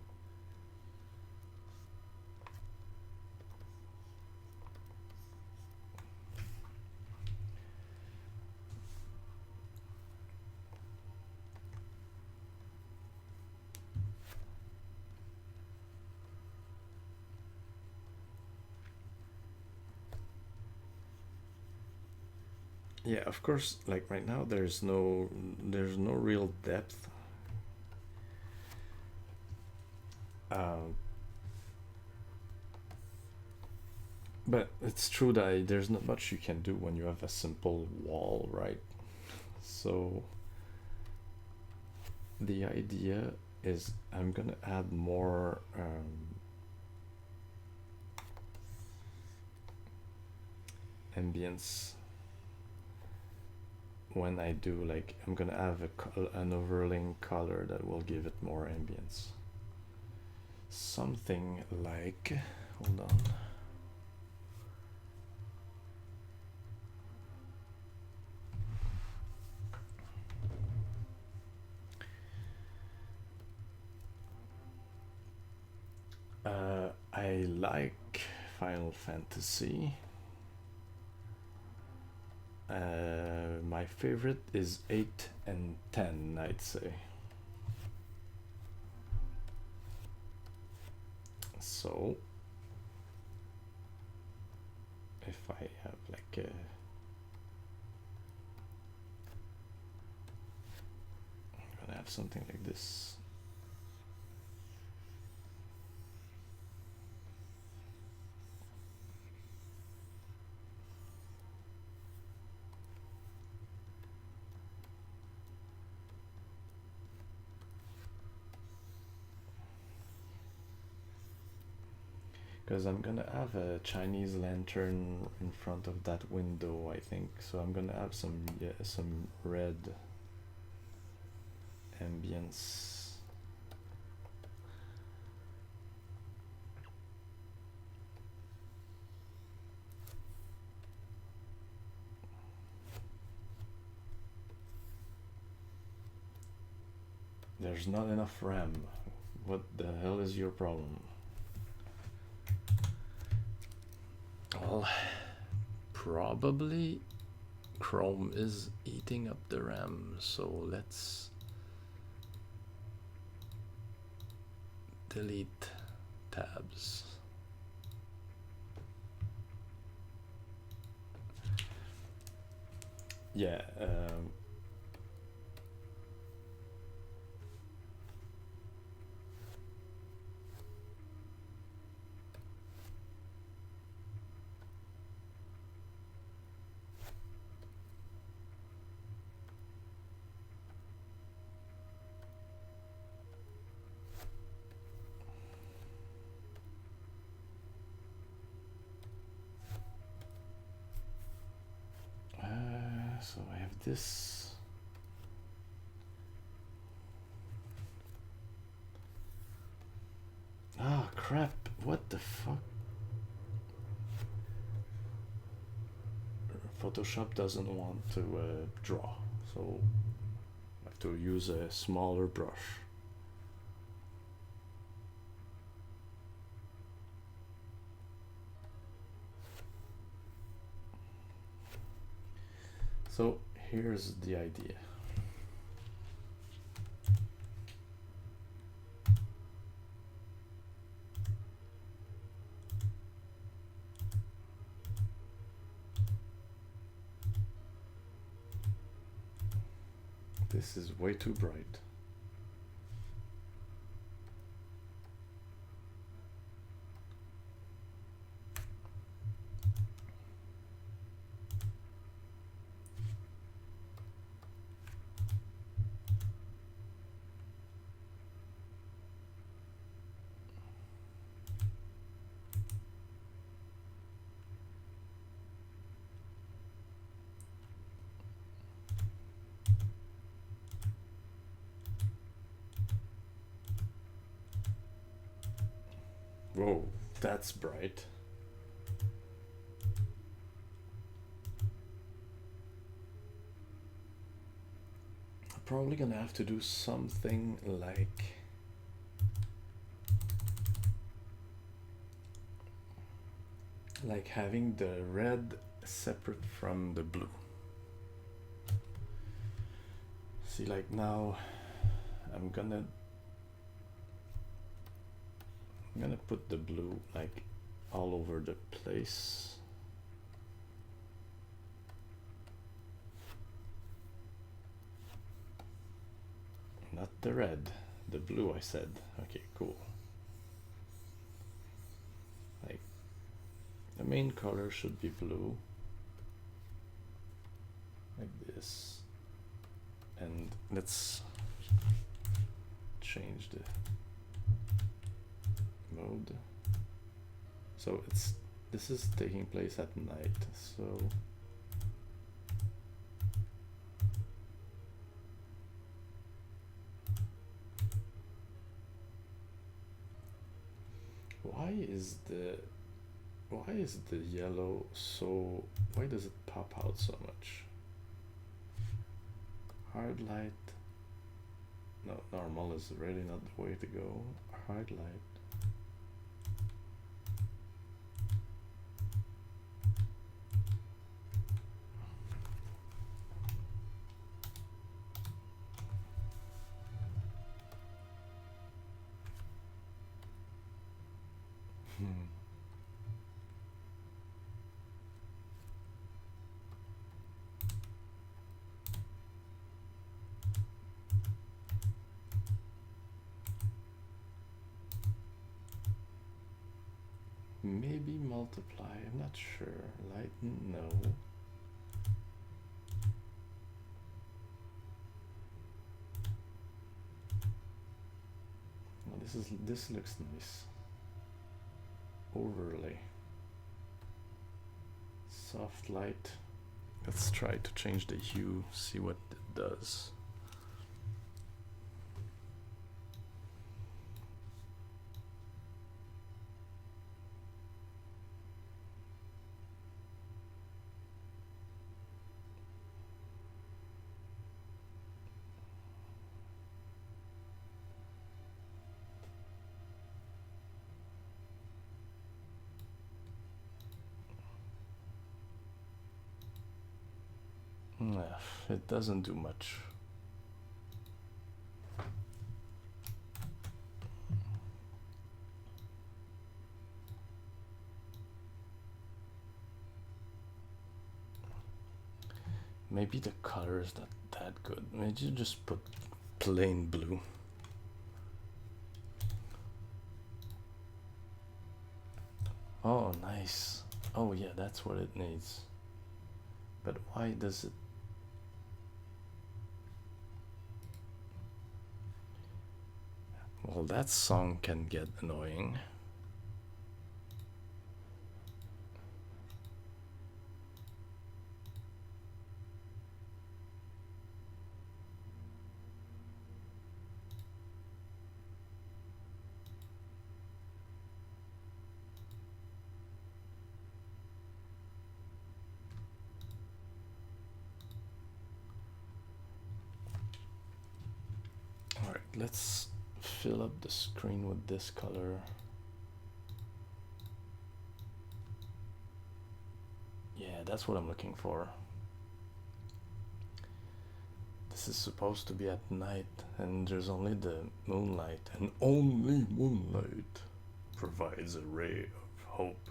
Yeah, of course, like right now there's no real depth. But it's true that there's not much you can do when you have a simple wall, right? So the idea is I'm gonna add more ambience when I do, like, I'm gonna have an overlaying color that will give it more ambience. Something like, hold on. I like Final Fantasy. My favorite is 8 and 10, I'd say. So if I have like a, I'm gonna have something like this. Because I'm gonna have a Chinese lantern in front of that window, I think. So I'm gonna have some red ambience. There's not enough RAM. What the hell is your problem? Well, probably Chrome is eating up the RAM, so let's delete tabs. Yeah, so I have this. Ah, crap. What the fuck? Photoshop doesn't want to draw, so I have to use a smaller brush. So here's the idea. This is way too bright. Whoa, that's bright. I'm probably gonna have to do something like having the red separate from the blue. See, like now I'm gonna put the blue like all over the place. Not the red, the blue I said. Okay, cool. Like the main color should be blue. Like this. And let's change the mode. So this is taking place at night, so why is the yellow so, why does it pop out so much? Hard light, no, normal is really not the way to go. Hard light. Maybe multiply, I'm not sure. Lighten, no. Well, this looks nice. Overlay. Soft light. Let's try to change the hue, see what it does. It doesn't do much. Maybe the color is not that good. Maybe you just put plain blue. Oh, nice. Oh yeah, that's what it needs. But why does it? Well, that song can get annoying. All right, let's fill up the screen with this color. Yeah, that's what I'm looking for. This is supposed to be at night, and there's only the moonlight, and only moonlight provides a ray of hope.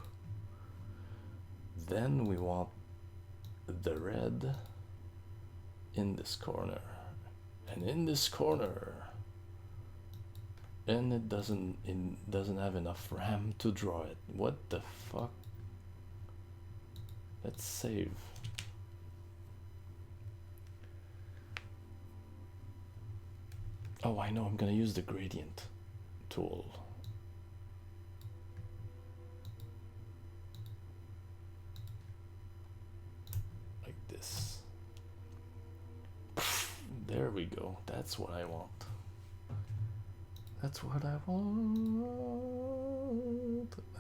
Then we want the red in this corner, and in this corner, and it doesn't have enough RAM to draw it. What the fuck? Let's save. Oh, I know, I'm gonna use the gradient tool. Like this. There we go. That's what I want. That's what I want.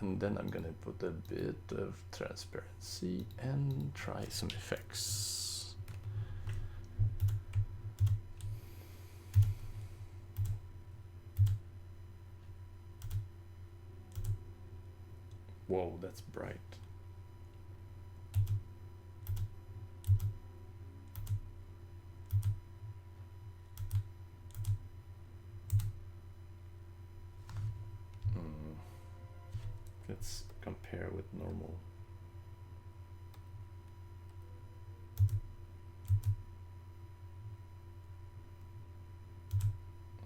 And then I'm gonna put a bit of transparency and try some effects. Whoa, that's bright. Let's compare with normal.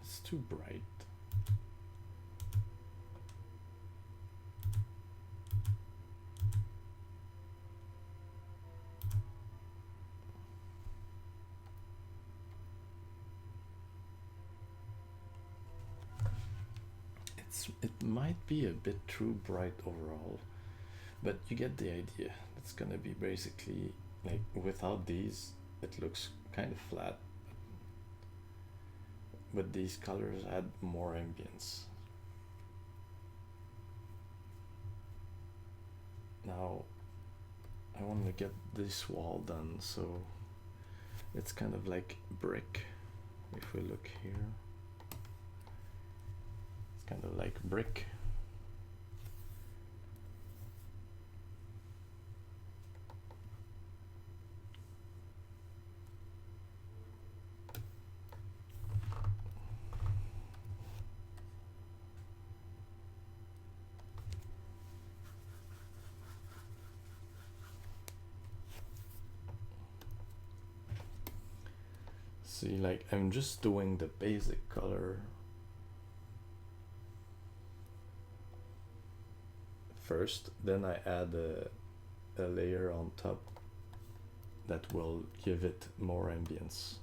It's too bright. It might be a bit too bright overall, but you get the idea. It's gonna be basically like without these, it looks kind of flat. But these colors add more ambience. Now, I want to get this wall done, so it's kind of like brick. If we look here, it's kind of like brick. See, like I'm just doing the basic color first, then I add a layer on top that will give it more ambience.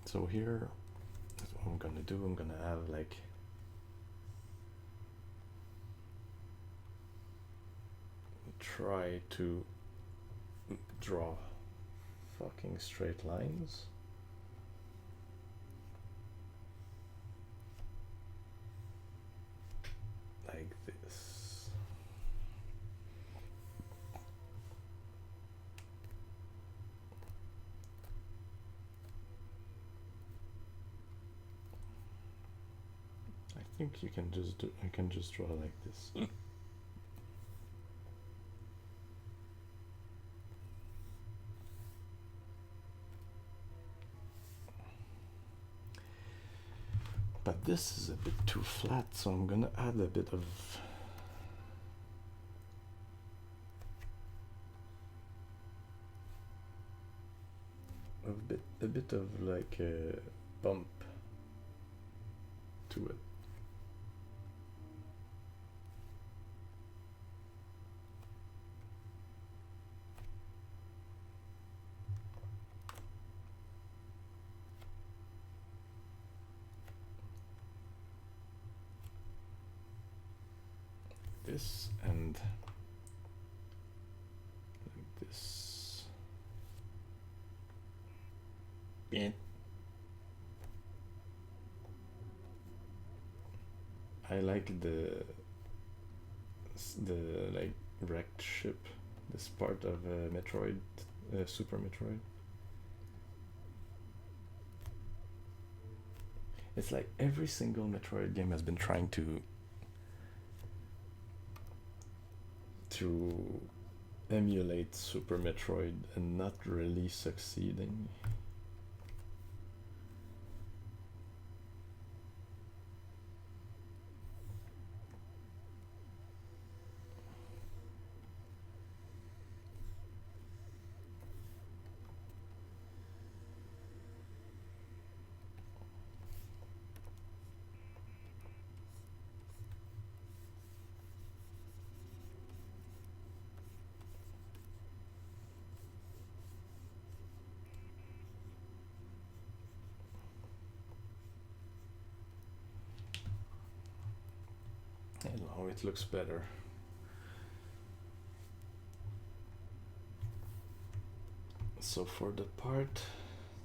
So here, that's what I'm gonna do. I'm gonna have like try to draw fucking straight lines. Like this. think you can just do. I can just draw like this. But this is a bit too flat, so I'm gonna add a bit of a bit of like a bump to it. This and like this. Yeah. I like the like wrecked ship. This part of Metroid, Super Metroid. It's like every single Metroid game has been trying to emulate Super Metroid and not really succeeding. Oh, it looks better. So for the part,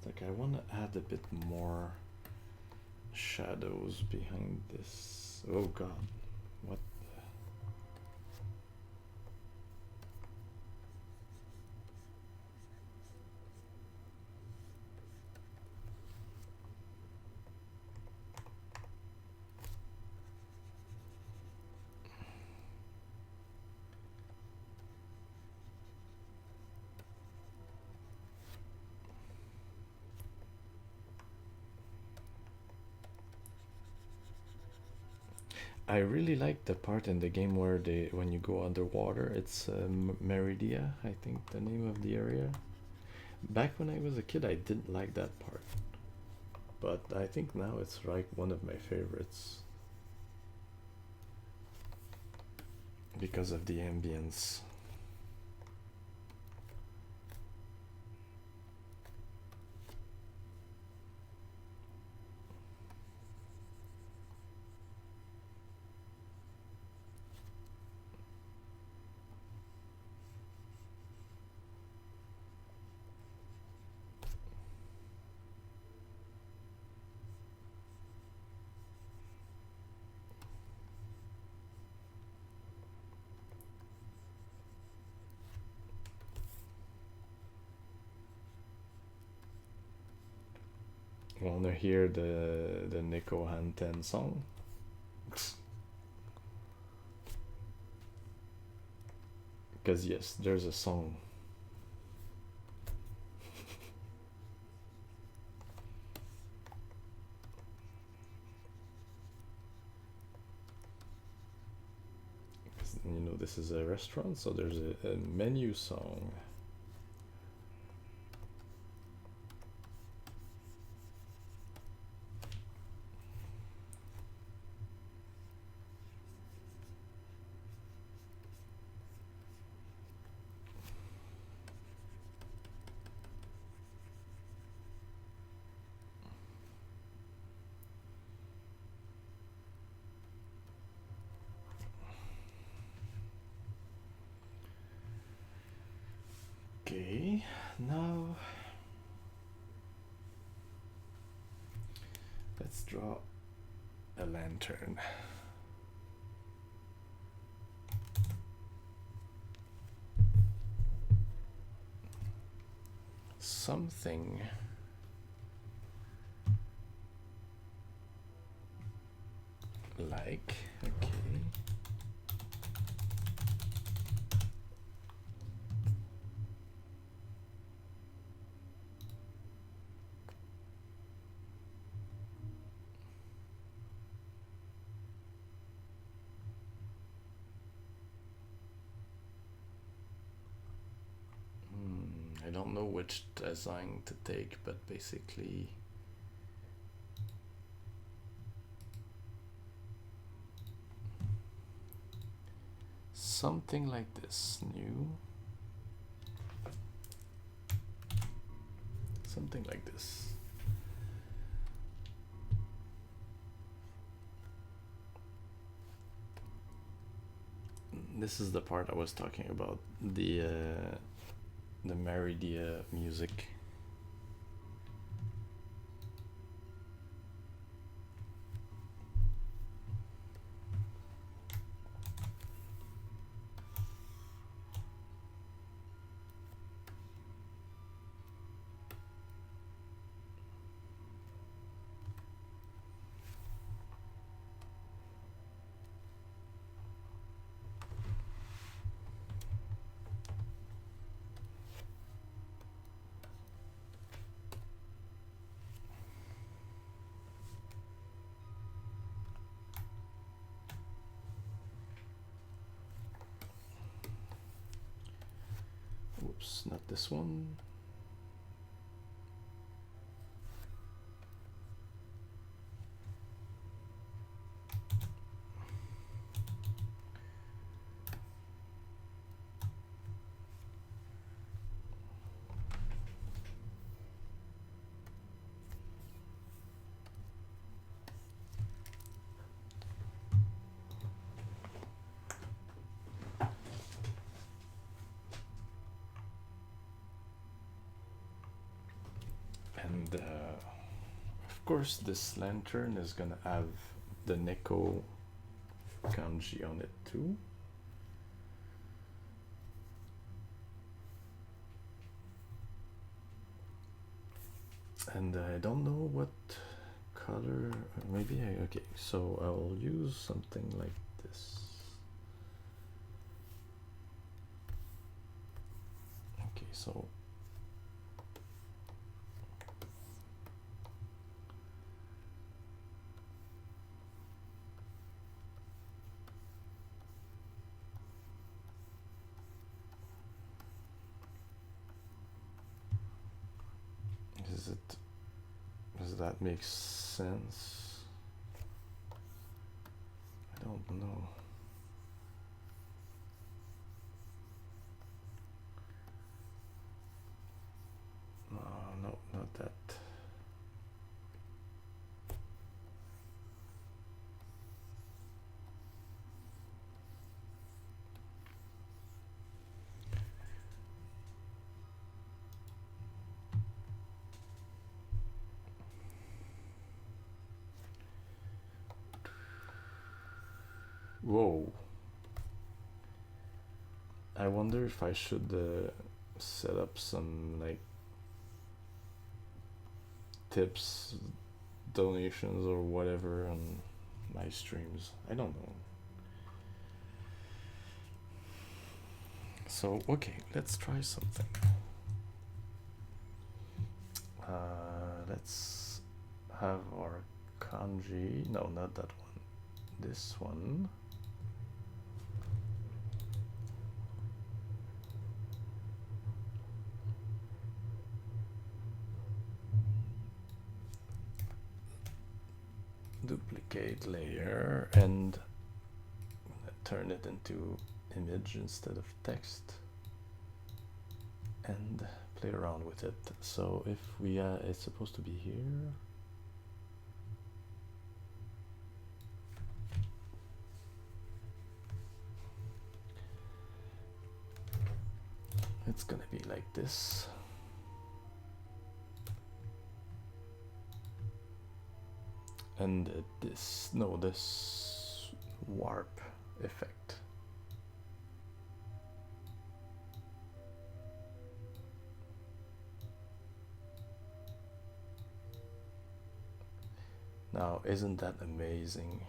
like I want to add a bit more shadows behind this. Oh god, what? I really like the part in the game where when you go underwater, it's Meridia, I think the name of the area. Back when I was a kid, I didn't like that part, but I think now it's like one of my favorites because of the ambience. Wanna hear the Neko Hanten song? Because yes, there's a song. You know, this is a restaurant, so there's a menu song. Okay, now let's draw a lantern. Something like. Okay. I don't know which design to take, but basically something like this. New. Something like this. This is the part I was talking about, the Meridia music. Whoops, not this one. And of course this lantern is gonna have the Neko kanji on it too. And I don't know what color, maybe okay, so I'll use something like this. Okay, so does that make sense? I don't know. No, not that. Whoa. I wonder if I should set up some like tips, donations, or whatever on my streams. I don't know. So, okay, let's try something. Let's have our kanji. No, not that one. This one. Duplicate layer and turn it into image instead of text and play around with it. So if we it's supposed to be here. It's gonna be like this. And this warp effect. Now, isn't that amazing?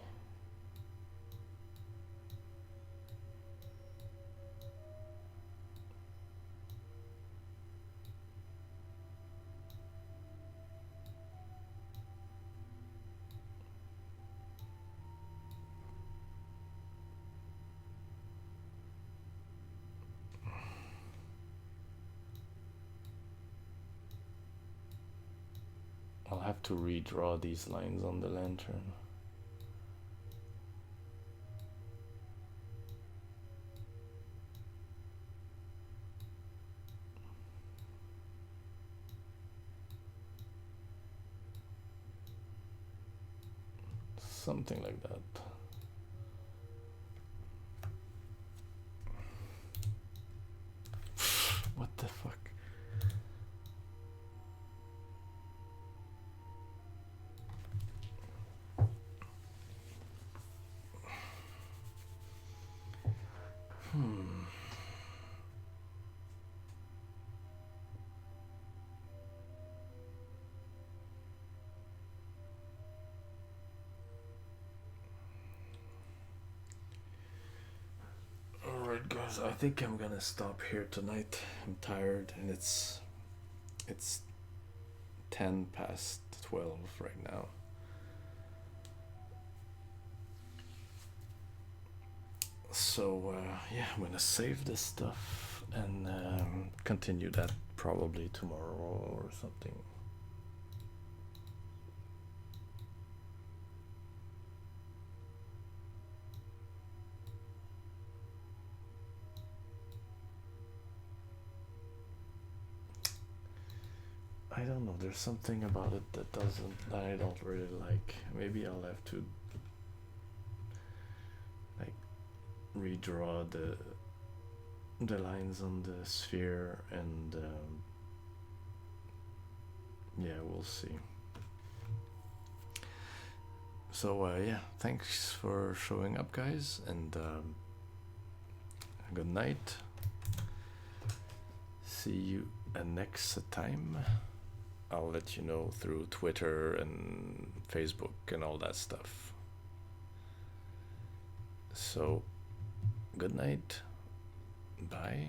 have to redraw these lines on the lantern. Something like that. What the fuck? Alright guys, I think I'm gonna stop here tonight. I'm tired and it's 10 past 12 right now. So yeah, I'm gonna save this stuff and continue that probably tomorrow or something. I don't know, there's something about it that I don't really like. Maybe I'll have to like redraw the lines on the sphere and yeah, we'll see. So yeah, thanks for showing up guys, and good night. See you next time. I'll let you know through Twitter and Facebook and all that stuff. So, good night. Bye.